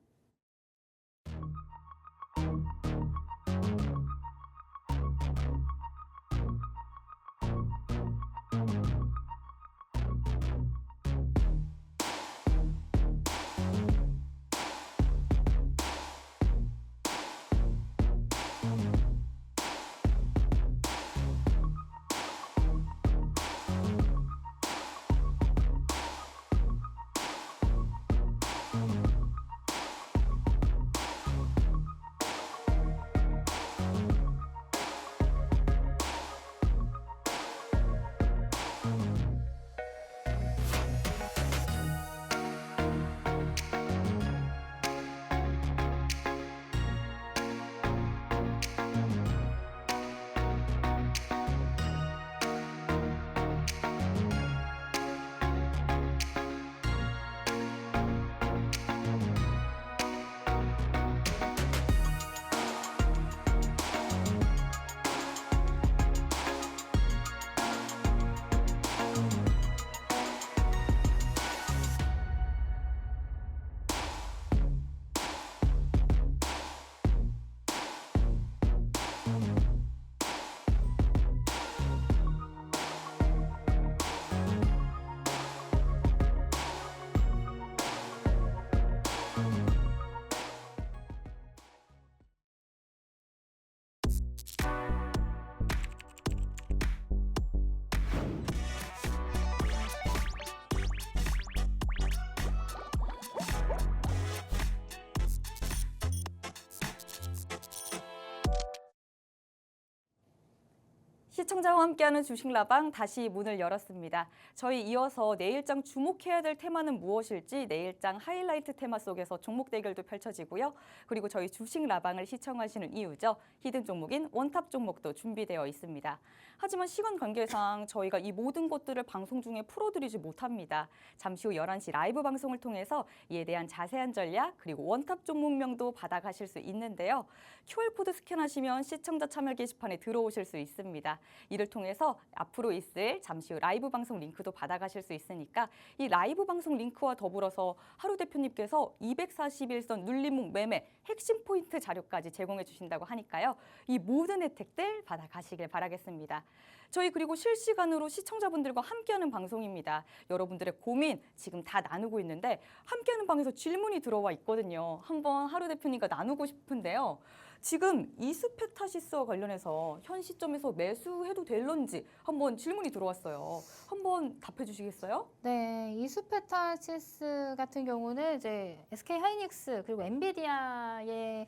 시청자와 함께하는 주식라방 다시 문을 열었습니다. 저희 이어서 내일장 주목해야 될 테마는 무엇일지 내일장 하이라이트 테마 속에서 종목 대결도 펼쳐지고요. 그리고 저희 주식라방을 시청하시는 이유죠. 히든 종목인 원탑 종목도 준비되어 있습니다. 하지만 시간 관계상 저희가 이 모든 것들을 방송 중에 풀어드리지 못합니다. 잠시 후 11시 라이브 방송을 통해서 이에 대한 자세한 전략 그리고 원탑 종목명도 받아가실 수 있는데요. QR코드 스캔하시면 시청자 참여 게시판에 들어오실 수 있습니다. 이를 통해서 앞으로 있을 잠시 후 라이브 방송 링크도 받아가실 수 있으니까 이 라이브 방송 링크와 더불어서 하루 대표님께서 241선 눌림목 매매 핵심 포인트 자료까지 제공해 주신다고 하니까요. 이 모든 혜택들 받아가시길 바라겠습니다. 저희 그리고 실시간으로 시청자분들과 함께하는 방송입니다. 여러분들의 고민 지금 다 나누고 있는데 함께하는 방에서 질문이 들어와 있거든요. 한번 하루 대표님과 나누고 싶은데요. 지금 이스페타시스와 관련해서 현 시점에서 매수해도 될런지 한번 질문이 들어왔어요. 한번 답해 주시겠어요?
네, 이수페타시스 같은 경우는 이제 SK 하이닉스 그리고 엔비디아의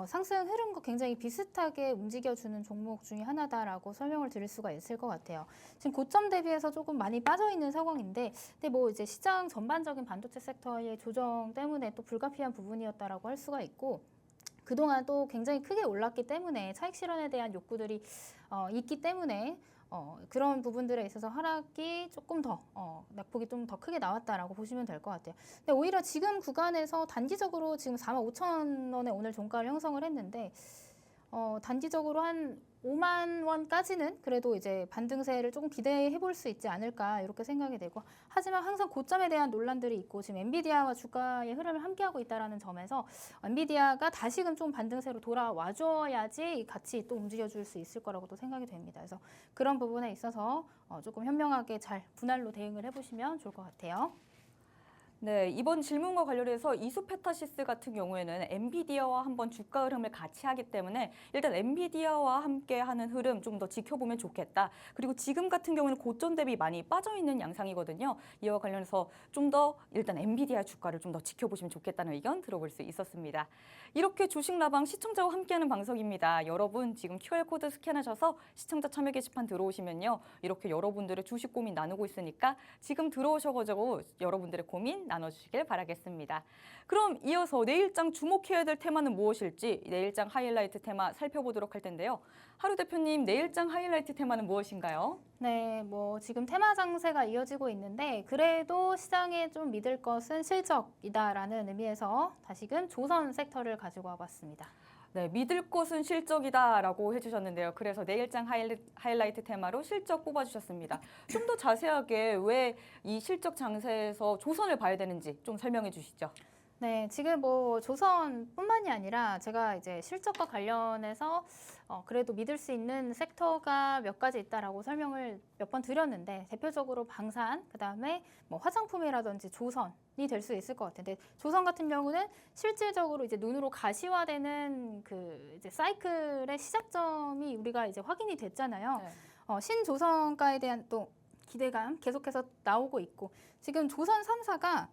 상승 흐름과 굉장히 비슷하게 움직여주는 종목 중에 하나다라고 설명을 드릴 수가 있을 것 같아요. 지금 고점 대비해서 조금 많이 빠져 있는 상황인데, 근데 뭐 이제 시장 전반적인 반도체 섹터의 조정 때문에 또 불가피한 부분이었다라고 할 수가 있고, 그동안 또 굉장히 크게 올랐기 때문에 차익 실현에 대한 욕구들이 있기 때문에 그런 부분들에 있어서 하락이 조금 더 낙폭이 좀 더 크게 나왔다라고 보시면 될 것 같아요. 근데 오히려 지금 구간에서 단기적으로 지금 45,000원에 오늘 종가를 형성을 했는데 단기적으로 한 5만 원까지는 그래도 이제 반등세를 조금 기대해 볼 수 있지 않을까 이렇게 생각이 되고, 하지만 항상 고점에 대한 논란들이 있고 지금 엔비디아와 주가의 흐름을 함께하고 있다는 점에서 엔비디아가 다시금 좀 반등세로 돌아와 줘야지 같이 또 움직여줄 수 있을 거라고도 생각이 됩니다. 그래서 그런 부분에 있어서 조금 현명하게 잘 분할로 대응을 해보시면 좋을 것 같아요.
네, 이번 질문과 관련해서 이수페타시스 같은 경우에는 엔비디아와 한번 주가 흐름을 같이 하기 때문에 일단 엔비디아와 함께 하는 흐름 좀 더 지켜보면 좋겠다. 그리고 지금 같은 경우는 고점 대비 많이 빠져 있는 양상이거든요. 이와 관련해서 좀 더 일단 엔비디아 주가를 좀 더 지켜보시면 좋겠다는 의견 들어볼 수 있었습니다. 이렇게 주식 라방 시청자와 함께하는 방송입니다. 여러분 지금 QR코드 스캔하셔서 시청자 참여 게시판 들어오시면요. 이렇게 여러분들의 주식 고민 나누고 있으니까 지금 들어오셔가지고 여러분들의 고민 나눠주시길 바라겠습니다. 그럼 이어서 내일장 주목해야 될 테마는 무엇일지 내일장 하이라이트 테마 살펴보도록 할 텐데요. 하루 대표님, 내일장 하이라이트 테마는 무엇인가요?
네, 뭐 지금 테마 장세가 이어지고 있는데 그래도 시장에 좀 믿을 것은 실적이다라는 의미에서 다시금 조선 섹터를 가지고 와봤습니다.
네, 믿을 것은 실적이다라고 해주셨는데요. 그래서 내일장 하이라이트 테마로 실적 뽑아주셨습니다. 좀 더 자세하게 왜 이 실적 장세에서 조선을 봐야 되는지 좀 설명해 주시죠.
네, 지금 뭐 조선뿐만이 아니라 제가 이제 실적과 관련해서 그래도 믿을 수 있는 섹터가 몇 가지 있다라고 설명을 몇 번 드렸는데 대표적으로 방산, 그다음에 뭐 화장품이라든지 조선이 될 수 있을 것 같은데, 조선 같은 경우는 실질적으로 이제 눈으로 가시화되는 그 이제 사이클의 시작점이 우리가 이제 확인이 됐잖아요.
네.
신조선가에 대한 또 기대감 계속해서 나오고 있고, 지금 조선 3사가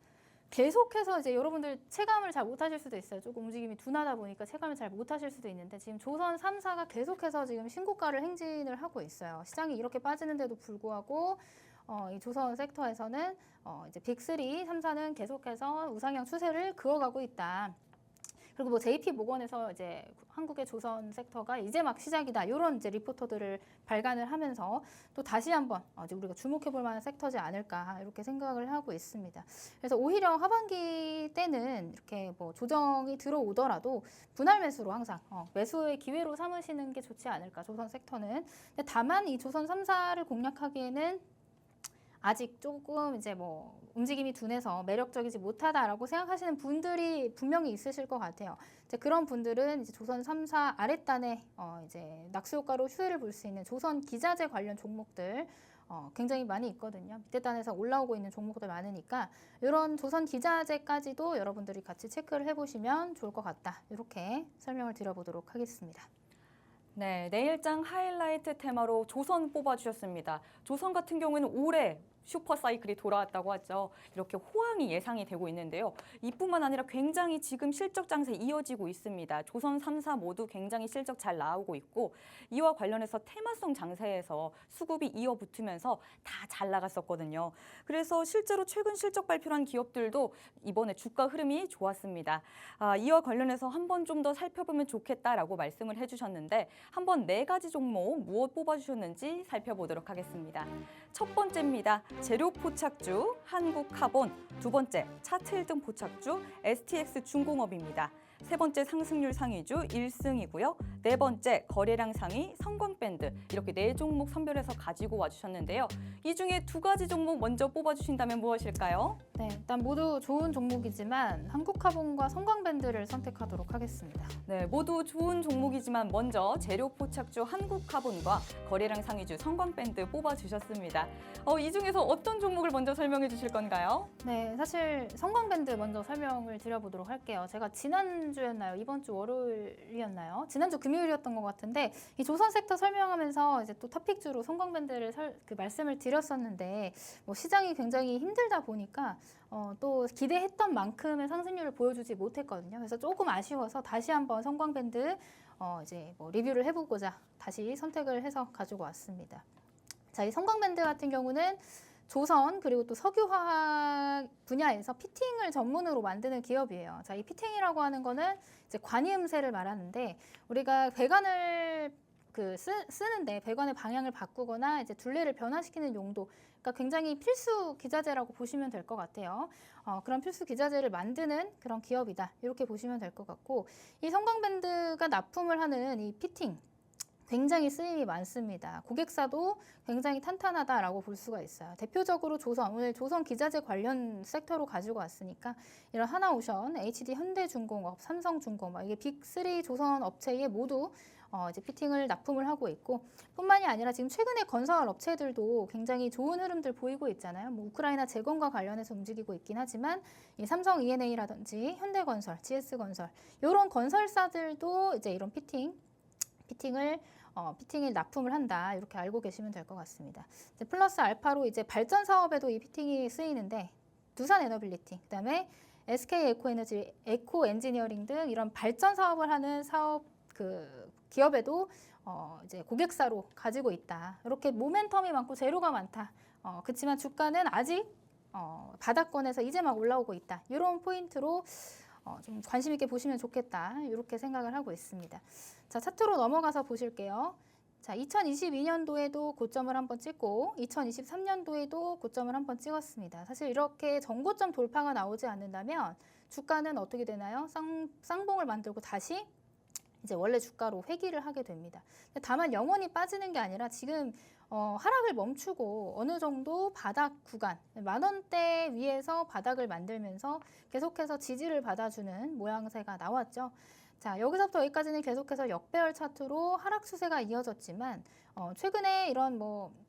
계속해서 이제 여러분들 체감을 잘 못하실 수도 있어요. 조금 움직임이 둔하다 보니까 체감을 잘 못하실 수도 있는데, 지금 조선 3사가 계속해서 지금 신고가를 행진을 하고 있어요. 시장이 이렇게 빠지는데도 불구하고 이 조선 섹터에서는 이제 빅3, 3사는 계속해서 우상향 추세를 그어가고 있다. 그리고 뭐 JP 모건에서 이제 한국의 조선 섹터가 이제 막 시작이다, 이런 이제 리포터들을 발간을 하면서 또 다시 한번 이제 우리가 주목해 볼 만한 섹터지 않을까 이렇게 생각을 하고 있습니다. 그래서 오히려 하반기 때는 이렇게 뭐 조정이 들어오더라도 분할 매수로 항상 매수의 기회로 삼으시는 게 좋지 않을까, 조선 섹터는. 근데 다만 이 조선 3사를 공략하기에는 아직 조금 이제 뭐 움직임이 둔해서 매력적이지 못하다라고 생각하시는 분들이 분명히 있으실 것 같아요. 이제 그런 분들은 이제 조선 3사 아랫단에 이제 낙수 효과로 수혜를 볼 수 있는 조선 기자재 관련 종목들 굉장히 많이 있거든요. 밑에 단에서 올라오고 있는 종목들 많으니까 이런 조선 기자재까지도 여러분들이 같이 체크를 해보시면 좋을 것 같다. 이렇게 설명을 드려보도록 하겠습니다.
네, 내일장 하이라이트 테마로 조선 뽑아주셨습니다. 조선 같은 경우에는 올해 슈퍼 사이클이 돌아왔다고 하죠. 이렇게 호황이 예상이 되고 있는데요. 이뿐만 아니라 굉장히 지금 실적 장세 이어지고 있습니다. 조선 3사 모두 굉장히 실적 잘 나오고 있고, 이와 관련해서 테마성 장세에서 수급이 이어붙으면서 다 잘 나갔었거든요. 그래서 실제로 최근 실적 발표를 한 기업들도 이번에 주가 흐름이 좋았습니다. 이와 관련해서 한번 좀 더 살펴보면 좋겠다라고 말씀을 해주셨는데, 한번 4가지 종목 무엇 뽑아주셨는지 살펴보도록 하겠습니다. 첫 번째입니다. 재료 포착주 한국카본, 두 번째 차트 1등 포착주 STX 중공업입니다. 세 번째 상승률 상위주 1승이고요. 네 번째 거래량 상위 성광밴드, 이렇게 4종목 선별해서 가지고 와주셨는데요. 이 중에 2가지 종목 먼저 뽑아주신다면 무엇일까요?
네, 일단 모두 좋은 종목이지만 한국카본과 성광밴드를 선택하도록 하겠습니다.
네, 모두 좋은 종목이지만 먼저 재료 포착주 한국카본과 거래량 상위주 성광밴드 뽑아주셨습니다. 이 중에서 어떤 종목을 먼저 설명해 주실 건가요?
네, 사실 성광밴드 먼저 설명을 드려보도록 할게요. 제가 지난주였나요? 이번 주 월요일이었나요? 지난주 금요일이었던 것 같은데, 이 조선 섹터 설명하면서 이제 또 토픽주로 성광밴드를 말씀을 드렸었는데, 뭐 시장이 굉장히 힘들다 보니까 또 기대했던 만큼의 상승률을 보여주지 못했거든요. 그래서 조금 아쉬워서 다시 한번 성광밴드 이제 뭐 리뷰를 해보고자 다시 선택을 해서 가지고 왔습니다. 자, 이 성광밴드 같은 경우는 조선 그리고 또 석유화학 분야에서 피팅을 전문으로 만드는 기업이에요. 자, 이 피팅이라고 하는 거는 이제 관이음새를 말하는데, 우리가 배관을 쓰는데 배관의 방향을 바꾸거나 이제 둘레를 변화시키는 용도, 그러니까 굉장히 필수 기자재라고 보시면 될 것 같아요. 그런 필수 기자재를 만드는 그런 기업이다, 이렇게 보시면 될 것 같고, 이 성광밴드가 납품을 하는 이 피팅 굉장히 쓰임이 많습니다. 고객사도 굉장히 탄탄하다라고 볼 수가 있어요. 대표적으로 오늘 조선 기자재 관련 섹터로 가지고 왔으니까 이런 하나오션, HD 현대중공업, 삼성중공업, 이게 빅3 조선 업체에 모두 이제 피팅을 납품을 하고 있고, 뿐만이 아니라 지금 최근에 건설 업체들도 굉장히 좋은 흐름들 보이고 있잖아요. 뭐 우크라이나 재건과 관련해서 움직이고 있긴 하지만 이 삼성 E&A라든지 현대건설, GS건설 이런 건설사들도 이제 이런 피팅을 납품을 한다, 이렇게 알고 계시면 될 것 같습니다. 이제 플러스 알파로 이제 발전 사업에도 이 피팅이 쓰이는데, 두산 에너빌리티, 그다음에 SK 에코에너지, 에코 엔지니어링 등 이런 발전 사업을 하는 기업에도 이제 고객사로 가지고 있다. 이렇게 모멘텀이 많고 재료가 많다. 그렇지만 주가는 아직 바닥권에서 이제 막 올라오고 있다. 이런 포인트로 좀 관심 있게 보시면 좋겠다, 이렇게 생각을 하고 있습니다. 자, 차트로 넘어가서 보실게요. 자, 2022년도에도 고점을 한번 찍고 2023년도에도 고점을 한번 찍었습니다. 사실 이렇게 전고점 돌파가 나오지 않는다면 주가는 어떻게 되나요? 쌍봉을 만들고 다시 이제 원래 주가로 회귀를 하게 됩니다. 다만 영원히 빠지는 게 아니라 지금 하락을 멈추고 어느 정도 바닥 구간, 10,000원대 위에서 바닥을 만들면서 계속해서 지지를 받아주는 모양새가 나왔죠. 자, 여기서부터 여기까지는 계속해서 역배열 차트로 하락 추세가 이어졌지만 최근에 이런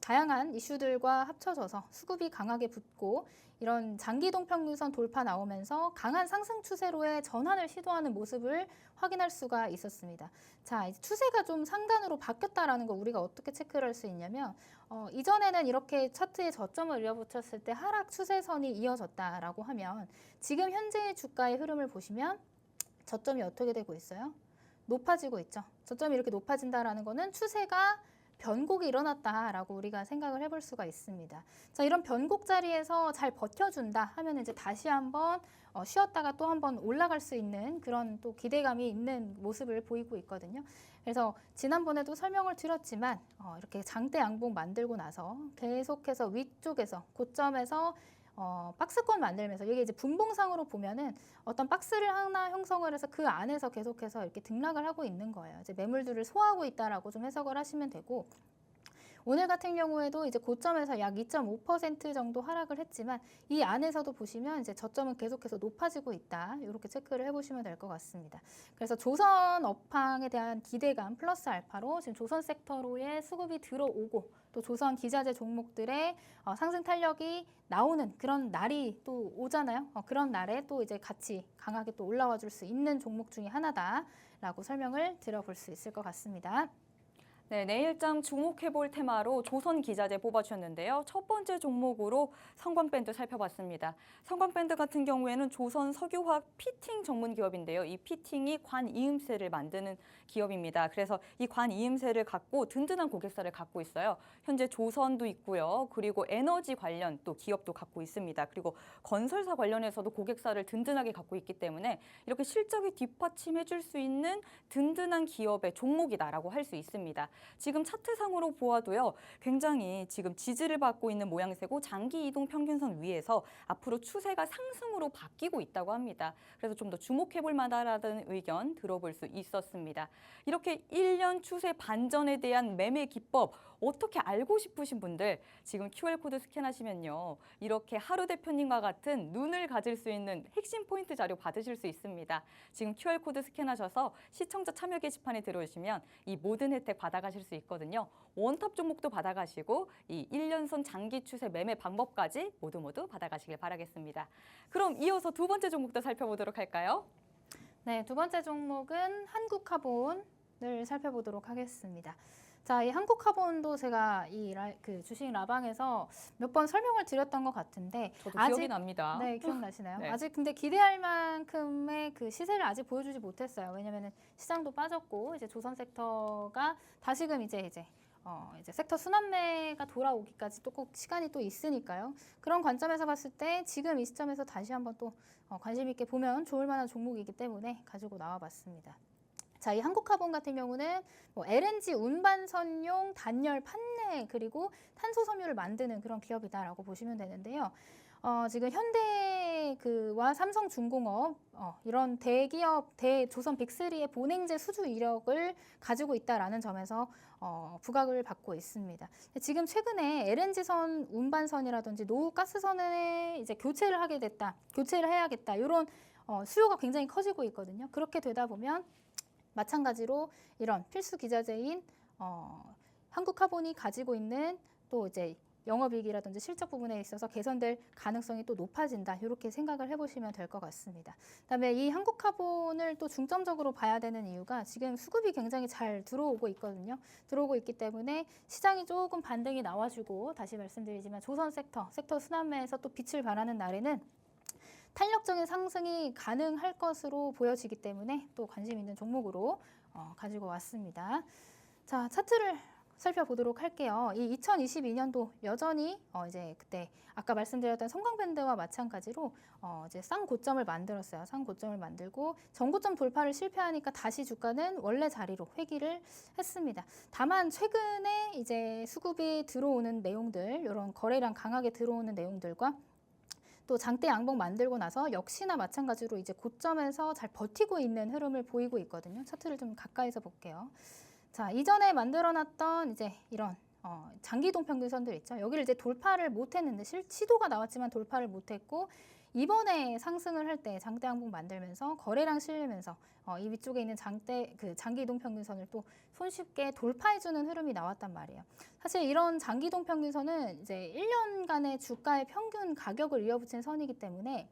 다양한 이슈들과 합쳐져서 수급이 강하게 붙고 이런 장기동 평균선 돌파 나오면서 강한 상승 추세로의 전환을 시도하는 모습을 확인할 수가 있었습니다. 자, 이제 추세가 좀 상단으로 바뀌었다라는 거 우리가 어떻게 체크를 할 수 있냐면 이전에는 이렇게 차트에 저점을 이어붙였을 때 하락 추세선이 이어졌다라고 하면 지금 현재의 주가의 흐름을 보시면 저점이 어떻게 되고 있어요? 높아지고 있죠. 저점이 이렇게 높아진다라는 거는 추세가 변곡이 일어났다라고 우리가 생각을 해볼 수가 있습니다. 자, 이런 변곡 자리에서 잘 버텨준다 하면 이제 다시 한번 쉬었다가 또 한번 올라갈 수 있는 그런 또 기대감이 있는 모습을 보이고 있거든요. 그래서 지난번에도 설명을 드렸지만 이렇게 장대 양봉 만들고 나서 계속해서 위쪽에서 고점에서 박스권 만들면서 이게 이제 분봉상으로 보면은 어떤 박스를 하나 형성을 해서 그 안에서 계속해서 이렇게 등락을 하고 있는 거예요. 이제 매물들을 소화하고 있다라고 좀 해석을 하시면 되고, 오늘 같은 경우에도 이제 고점에서 약 2.5% 정도 하락을 했지만 이 안에서도 보시면 이제 저점은 계속해서 높아지고 있다, 이렇게 체크를 해보시면 될 것 같습니다. 그래서 조선 업황에 대한 기대감 플러스 알파로 지금 조선 섹터로의 수급이 들어오고 또 조선 기자재 종목들의 상승 탄력이 나오는 그런 날이 또 오잖아요. 그런 날에 또 이제 같이 강하게 또 올라와 줄 수 있는 종목 중에 하나다라고 설명을 드려볼 수 있을 것 같습니다.
네, 내일장 주목해볼 테마로 조선 기자재 뽑아주셨는데요. 첫 번째 종목으로 성광밴드 살펴봤습니다. 성광밴드 같은 경우에는 조선 석유화학 피팅 전문 기업인데요. 이 피팅이 관이음새를 만드는 기업입니다. 그래서 이 관이음새를 갖고 든든한 고객사를 갖고 있어요. 현재 조선도 있고요. 그리고 에너지 관련 또 기업도 갖고 있습니다. 그리고 건설사 관련해서도 고객사를 든든하게 갖고 있기 때문에 이렇게 실적이 뒷받침해줄 수 있는 든든한 기업의 종목이다라고 할 수 있습니다. 지금 차트상으로 보아도요, 굉장히 지금 지지를 받고 있는 모양새고 장기 이동 평균선 위에서 앞으로 추세가 상승으로 바뀌고 있다고 합니다. 그래서 좀 더 주목해볼 만하다는 의견 들어볼 수 있었습니다. 이렇게 1년 추세 반전에 대한 매매 기법 어떻게 알고 싶으신 분들 지금 QR코드 스캔하시면요, 이렇게 하루 대표님과 같은 눈을 가질 수 있는 핵심 포인트 자료 받으실 수 있습니다. 지금 QR코드 스캔하셔서 시청자 참여 게시판에 들어오시면 이 모든 혜택 받아가실 수 있거든요. 원탑 종목도 받아가시고 이 1년선 장기 추세 매매 방법까지 모두 받아가시길 바라겠습니다. 그럼 이어서 두 번째 종목도 살펴보도록 할까요?
네, 두 번째 종목은 한국카본을 살펴보도록 하겠습니다. 자, 이 한국카본도 제가 주식 라방에서 몇 번 설명을 드렸던 것 같은데
저도 기억이 납니다.
네, 기억나시나요?
네.
아직 근데 기대할 만큼의 그 시세를 아직 보여주지 못했어요. 왜냐면은 시장도 빠졌고 이제 조선 섹터가 다시금 이제 섹터 순환매가 돌아오기까지 또 꼭 시간이 또 있으니까요. 그런 관점에서 봤을 때 지금 이 시점에서 다시 한번 또 관심 있게 보면 좋을 만한 종목이기 때문에 가지고 나와봤습니다. 자, 이 한국카본 같은 경우는 뭐 LNG 운반선용 단열 판넬 그리고 탄소 섬유를 만드는 그런 기업이다라고 보시면 되는데요. 지금 현대와 삼성중공업 이런 대기업 대조선 빅3의 본행제 수주 이력을 가지고 있다라는 점에서 부각을 받고 있습니다. 지금 최근에 LNG선 운반선이라든지 노후가스선에 이제 교체를 해야겠다 이런 수요가 굉장히 커지고 있거든요. 그렇게 되다 보면 마찬가지로 이런 필수 기자재인 한국카본이 가지고 있는 또 이제 영업이익이라든지 실적 부분에 있어서 개선될 가능성이 또 높아진다. 이렇게 생각을 해보시면 될 것 같습니다. 그다음에 이 한국카본을 또 중점적으로 봐야 되는 이유가 지금 수급이 굉장히 잘 들어오고 있거든요. 들어오고 있기 때문에 시장이 조금 반등이 나와주고 다시 말씀드리지만 조선 섹터 순환매에서 또 빛을 발하는 날에는 탄력적인 상승이 가능할 것으로 보여지기 때문에 또 관심 있는 종목으로 가지고 왔습니다. 자, 차트를 살펴보도록 할게요. 이 2022년도 여전히 이제 그때 아까 말씀드렸던 성광밴드와 마찬가지로 이제 쌍고점을 만들었어요. 쌍고점을 만들고 전고점 돌파를 실패하니까 다시 주가는 원래 자리로 회귀를 했습니다. 다만 최근에 이제 수급이 들어오는 내용들, 이런 거래량 강하게 들어오는 내용들과 또 장대 양봉 만들고 나서 역시나 마찬가지로 이제 고점에서 잘 버티고 있는 흐름을 보이고 있거든요. 차트를 좀 가까이서 볼게요. 자, 이전에 만들어놨던 이제 이런 장기이동 평균선들 있죠. 여기를 이제 돌파를 못했는데 시도가 나왔지만 돌파를 못했고 이번에 상승을 할 때 장대 양봉 만들면서 거래량 실리면서 이 위쪽에 있는 장기이동 평균선을 또 손쉽게 돌파해주는 흐름이 나왔단 말이에요. 사실 이런 장기이동 평균선은 이제 1년간의 주가의 평균 가격을 이어붙인 선이기 때문에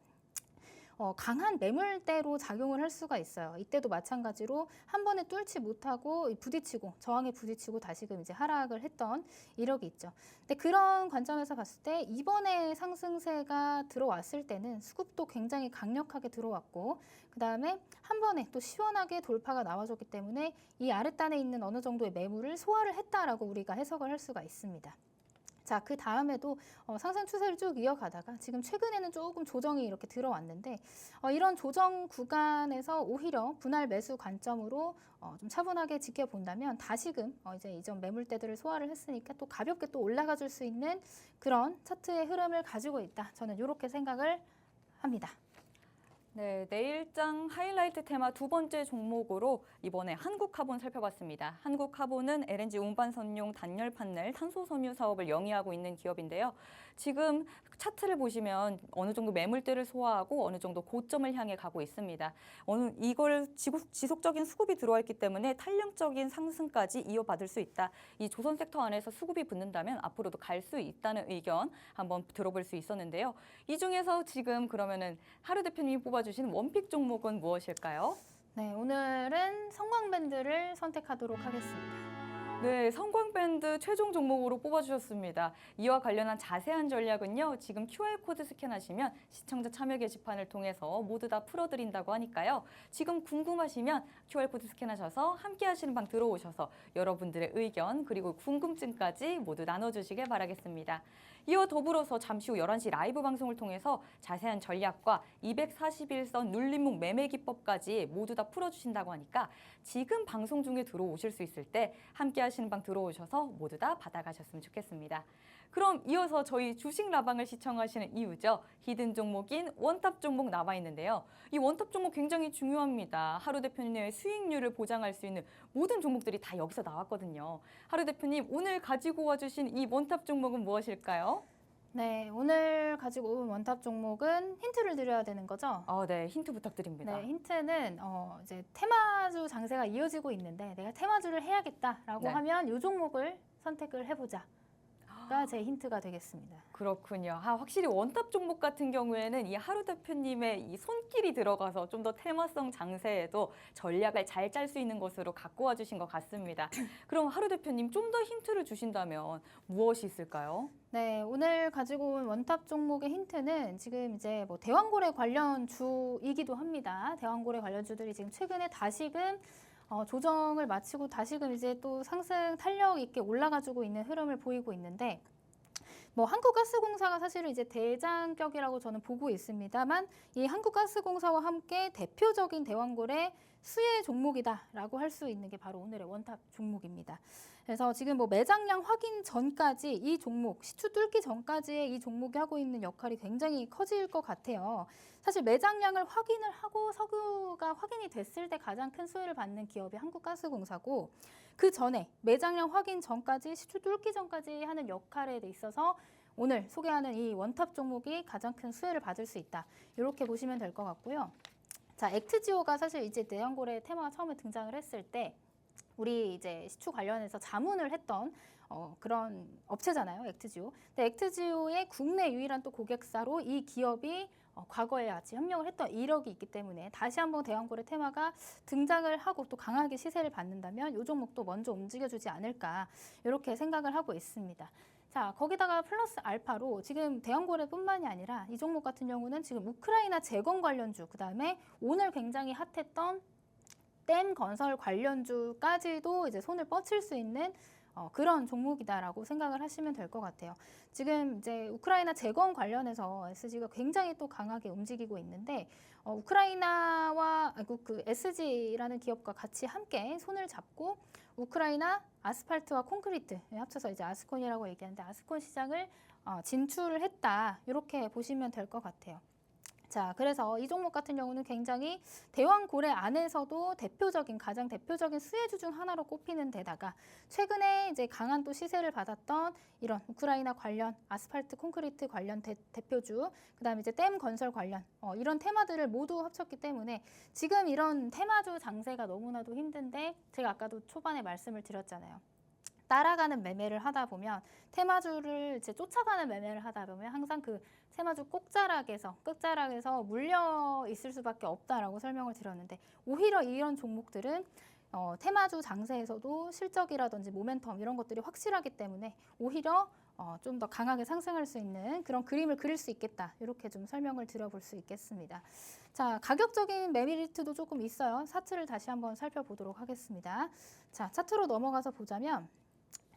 강한 매물대로 작용을 할 수가 있어요. 이때도 마찬가지로 한 번에 뚫지 못하고 저항에 부딪히고 다시금 이제 하락을 했던 이력이 있죠. 근데 그런 관점에서 봤을 때 이번에 상승세가 들어왔을 때는 수급도 굉장히 강력하게 들어왔고 그 다음에 한 번에 또 시원하게 돌파가 나와줬기 때문에 이 아랫단에 있는 어느 정도의 매물을 소화를 했다라고 우리가 해석을 할 수가 있습니다. 자, 그 다음에도 상승 추세를 쭉 이어가다가 지금 최근에는 조금 조정이 이렇게 들어왔는데 이런 조정 구간에서 오히려 분할 매수 관점으로 좀 차분하게 지켜본다면 다시금 이제 이전 매물대들을 소화를 했으니까 또 가볍게 또 올라가 줄 수 있는 그런 차트의 흐름을 가지고 있다. 저는 이렇게 생각을 합니다.
네, 내일장 하이라이트 테마 두 번째 종목으로 이번에 한국카본 살펴봤습니다. 한국카본은 LNG 운반선용 단열 판넬 탄소섬유 사업을 영위하고 있는 기업인데요. 지금 차트를 보시면 어느 정도 매물대를 소화하고 어느 정도 고점을 향해 가고 있습니다. 이걸 지속적인 수급이 들어와 있기 때문에 탄력적인 상승까지 이어받을 수 있다. 이 조선 섹터 안에서 수급이 붙는다면 앞으로도 갈 수 있다는 의견 한번 들어볼 수 있었는데요. 이 중에서 지금 그러면은 하루 대표님이 뽑아주신 원픽 종목은 무엇일까요?
네, 오늘은 성광밴드를 선택하도록 하겠습니다.
네, 성광밴드 최종 종목으로 뽑아주셨습니다. 이와 관련한 자세한 전략은요, 지금 QR코드 스캔하시면 시청자 참여 게시판을 통해서 모두 다 풀어드린다고 하니까요. 지금 궁금하시면 QR코드 스캔하셔서 함께 하시는 방 들어오셔서 여러분들의 의견 그리고 궁금증까지 모두 나눠주시길 바라겠습니다. 이와 더불어서 잠시 후 11시 라이브 방송을 통해서 자세한 전략과 241선 눌림목 매매 기법까지 모두 다 풀어주신다고 하니까 지금 방송 중에 들어오실 수 있을 때 함께 하시는 방 들어오셔서 모두 다 받아가셨으면 좋겠습니다. 그럼 이어서 저희 주식 라방을 시청하시는 이유죠. 히든 종목인 원탑 종목 나와 있는데요. 이 원탑 종목 굉장히 중요합니다. 하루 대표님의 수익률을 보장할 수 있는 모든 종목들이 다 여기서 나왔거든요. 하루 대표님 오늘 가지고 와주신 이 원탑 종목은 무엇일까요?
네, 오늘 가지고 온 원탑 종목은 힌트를 드려야 되는 거죠?
네, 힌트 부탁드립니다.
네, 힌트는 이제 테마주 장세가 이어지고 있는데 내가 테마주를 해야겠다라고
네.
하면 이 종목을 선택을 해보자. 가 제 힌트가 되겠습니다.
그렇군요. 확실히 원탑 종목 같은 경우에는 이 하루 대표님의 이 손길이 들어가서 좀 더 테마성 장세에도 전략을 잘 짤 수 있는 것으로 갖고 와주신 것 같습니다. 그럼 하루 대표님 좀 더 힌트를 주신다면 무엇이 있을까요?
네, 오늘 가지고 온 원탑 종목의 힌트는 지금 이제 뭐 대왕고래 관련주이기도 합니다. 대왕고래 관련주들이 지금 최근에 다시금 조정을 마치고 다시금 이제 또 상승 탄력 있게 올라가지고 있는 흐름을 보이고 있는데 뭐 한국가스공사가 사실은 이제 대장격이라고 저는 보고 있습니다만 이 한국가스공사와 함께 대표적인 대왕고래 수혜 종목이다라고 할 수 있는 게 바로 오늘의 원탑 종목입니다. 그래서 지금 뭐 매장량 확인 전까지 이 종목, 시추 뚫기 전까지의 이 종목이 하고 있는 역할이 굉장히 커질 것 같아요. 사실 매장량을 확인을 하고 석유가 확인이 됐을 때 가장 큰 수혜를 받는 기업이 한국가스공사고 그 전에 매장량 확인 전까지 시추 뚫기 전까지 하는 역할에 있어서 오늘 소개하는 이 원탑 종목이 가장 큰 수혜를 받을 수 있다. 이렇게 보시면 될 것 같고요. 자, 액트지오가 사실 이제 대왕고래 테마가 처음에 등장을 했을 때 우리 이제 시추 관련해서 자문을 했던 그런 업체잖아요, 액트지오. 근데 액트지오의 국내 유일한 또 고객사로 이 기업이 과거에 같이 협력을 했던 이력이 있기 때문에 다시 한번 대왕고래 테마가 등장을 하고 또 강하게 시세를 받는다면 이 종목도 먼저 움직여주지 않을까 이렇게 생각을 하고 있습니다. 자, 거기다가 플러스 알파로 지금 대왕고래뿐만이 아니라 이 종목 같은 경우는 지금 우크라이나 재건 관련주, 그다음에 오늘 굉장히 핫했던 댐 건설 관련주까지도 이제 손을 뻗칠 수 있는 그런 종목이다라고 생각을 하시면 될 것 같아요. 지금 이제 우크라이나 재건 관련해서 SG가 굉장히 또 강하게 움직이고 있는데 우크라이나와 그 SG라는 기업과 같이 함께 손을 잡고 우크라이나 아스팔트와 콘크리트 합쳐서 이제 아스콘이라고 얘기하는데 아스콘 시장을 진출을 했다. 이렇게 보시면 될 것 같아요. 자, 그래서 이 종목 같은 경우는 굉장히 대왕고래 안에서도 가장 대표적인 수혜주 중 하나로 꼽히는 데다가 최근에 이제 강한 또 시세를 받았던 이런 우크라이나 관련 아스팔트 콘크리트 관련 대표주, 그다음에 이제 댐 건설 관련 이런 테마들을 모두 합쳤기 때문에 지금 이런 테마주 장세가 너무나도 힘든데 제가 아까도 초반에 말씀을 드렸잖아요. 따라가는 매매를 하다 보면 테마주를 이제 쫓아가는 매매를 하다 보면 항상 그 테마주 끝자락에서 물려 있을 수밖에 없다라고 설명을 드렸는데 오히려 이런 종목들은 테마주 장세에서도 실적이라든지 모멘텀 이런 것들이 확실하기 때문에 오히려 좀 더 강하게 상승할 수 있는 그런 그림을 그릴 수 있겠다. 이렇게 좀 설명을 드려볼 수 있겠습니다. 자, 가격적인 메리트도 조금 있어요. 차트를 다시 한번 살펴보도록 하겠습니다. 자, 차트로 넘어가서 보자면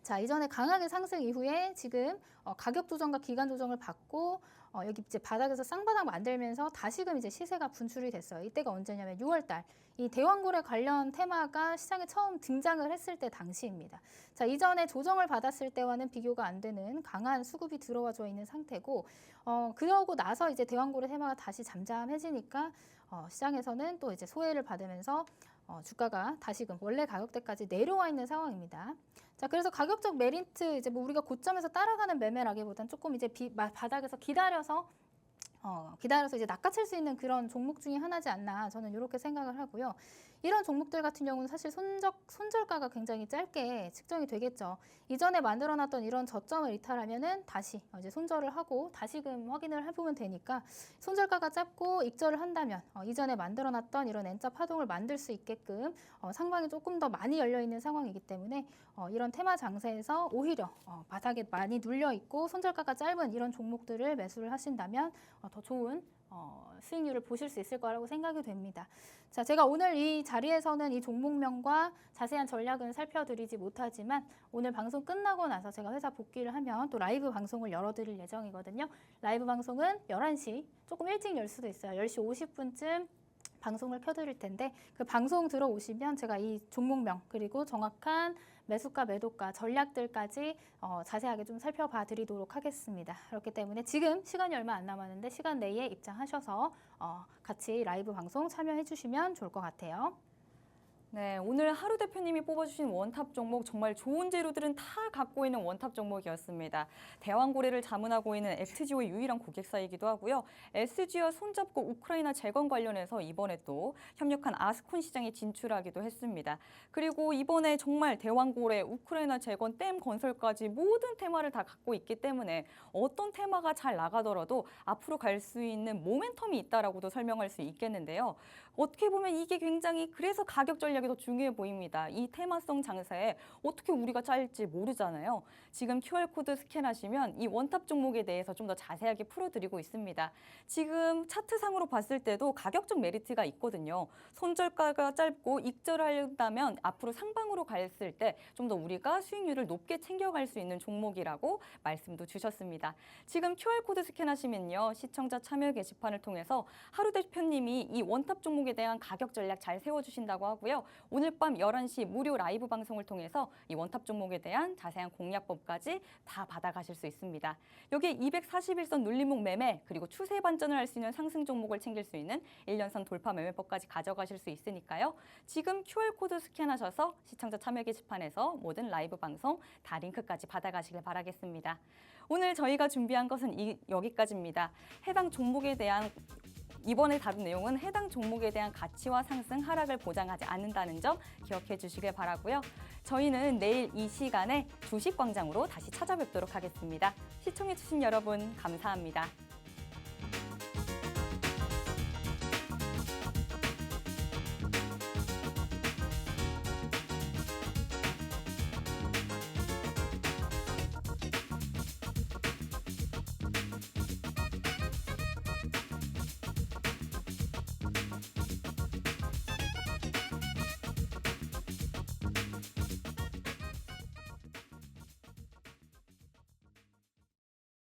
자, 이전에 강하게 상승 이후에 지금 가격 조정과 기간 조정을 받고 여기 이제 바닥에서 쌍바닥 만들면서 다시금 이제 시세가 분출이 됐어요. 이때가 언제냐면 6월 달. 이 대왕고래 관련 테마가 시장에 처음 등장을 했을 때 당시입니다. 자, 이전에 조정을 받았을 때와는 비교가 안 되는 강한 수급이 들어와져 있는 상태고 그러고 나서 이제 대왕고래 테마가 다시 잠잠해지니까 시장에서는 또 이제 소외를 받으면서 주가가 다시금 원래 가격대까지 내려와 있는 상황입니다. 자, 그래서 가격적 메리트 이제 뭐 우리가 고점에서 따라가는 매매라기보단 조금 이제 바닥에서 기다려서 이제 낚아챌 수 있는 그런 종목 중에 하나지 않나 저는 이렇게 생각을 하고요. 이런 종목들 같은 경우는 사실 손절가가 굉장히 짧게 측정이 되겠죠. 이전에 만들어놨던 이런 저점을 이탈하면은 다시 이제 손절을 하고 다시금 확인을 해보면 되니까 손절가가 짧고 익절을 한다면 이전에 만들어놨던 이런 N자 파동을 만들 수 있게끔 상방이 조금 더 많이 열려 있는 상황이기 때문에 이런 테마 장세에서 오히려 바닥에 많이 눌려 있고 손절가가 짧은 이런 종목들을 매수를 하신다면 더 좋은 수익률을 보실 수 있을 거라고 생각이 됩니다. 자, 제가 오늘 이 자리에서는 이 종목명과 자세한 전략은 살펴드리지 못하지만 오늘 방송 끝나고 나서 제가 회사 복귀를 하면 또 라이브 방송을 열어드릴 예정이거든요. 라이브 방송은 11시, 조금 일찍 열 수도 있어요. 10시 50분쯤 방송을 켜드릴 텐데 그 방송 들어오시면 제가 이 종목명 그리고 정확한 매수가, 매도가, 전략들까지 자세하게 좀 살펴봐 드리도록 하겠습니다. 그렇기 때문에 지금 시간이 얼마 안 남았는데 시간 내에 입장하셔서 같이 라이브 방송 참여해 주시면 좋을 것 같아요.
네, 오늘 하루 대표님이 뽑아주신 원탑 종목 정말 좋은 재료들은 다 갖고 있는 원탑 종목이었습니다. 대왕고래를 자문하고 있는 액트지오의 유일한 고객사이기도 하고요. SG와 손잡고 우크라이나 재건 관련해서 이번에 또 협력한 아스콘 시장에 진출하기도 했습니다. 그리고 이번에 정말 대왕고래, 우크라이나 재건, 댐 건설까지 모든 테마를 다 갖고 있기 때문에 어떤 테마가 잘 나가더라도 앞으로 갈 수 있는 모멘텀이 있다라고도 설명할 수 있겠는데요. 어떻게 보면 이게 굉장히 그래서 가격 전략 전략이 더 중요해 보입니다. 이 테마성 장세에 어떻게 우리가 짤지 모르잖아요. 지금 QR코드 스캔하시면 이 원탑 종목에 대해서 좀 더 자세하게 풀어드리고 있습니다. 지금 차트상으로 봤을 때도 가격적 메리트가 있거든요. 손절가가 짧고 익절한다면 앞으로 상방으로 갔을 때 좀 더 우리가 수익률을 높게 챙겨갈 수 있는 종목이라고 말씀도 주셨습니다. 지금 QR코드 스캔하시면요. 시청자 참여 게시판을 통해서 하루 대표님이 이 원탑 종목에 대한 가격 전략 잘 세워주신다고 하고요. 오늘 밤 11시 무료 라이브 방송을 통해서 이 원탑 종목에 대한 자세한 공략법까지 다 받아가실 수 있습니다. 여기에 241선 눌림목 매매 그리고 추세 반전을 할 수 있는 상승 종목을 챙길 수 있는 1년선 돌파 매매법까지 가져가실 수 있으니까요. 지금 QR코드 스캔하셔서 시청자 참여 게시판에서 모든 라이브 방송 다 링크까지 받아가시길 바라겠습니다. 오늘 저희가 준비한 것은 여기까지입니다. 해당 종목에 대한 이번에 다룬 내용은 해당 종목에 대한 가치와 상승, 하락을 보장하지 않는다는 점 기억해 주시길 바라고요. 저희는 내일 이 시간에 주식광장으로 다시 찾아뵙도록 하겠습니다. 시청해 주신 여러분 감사합니다.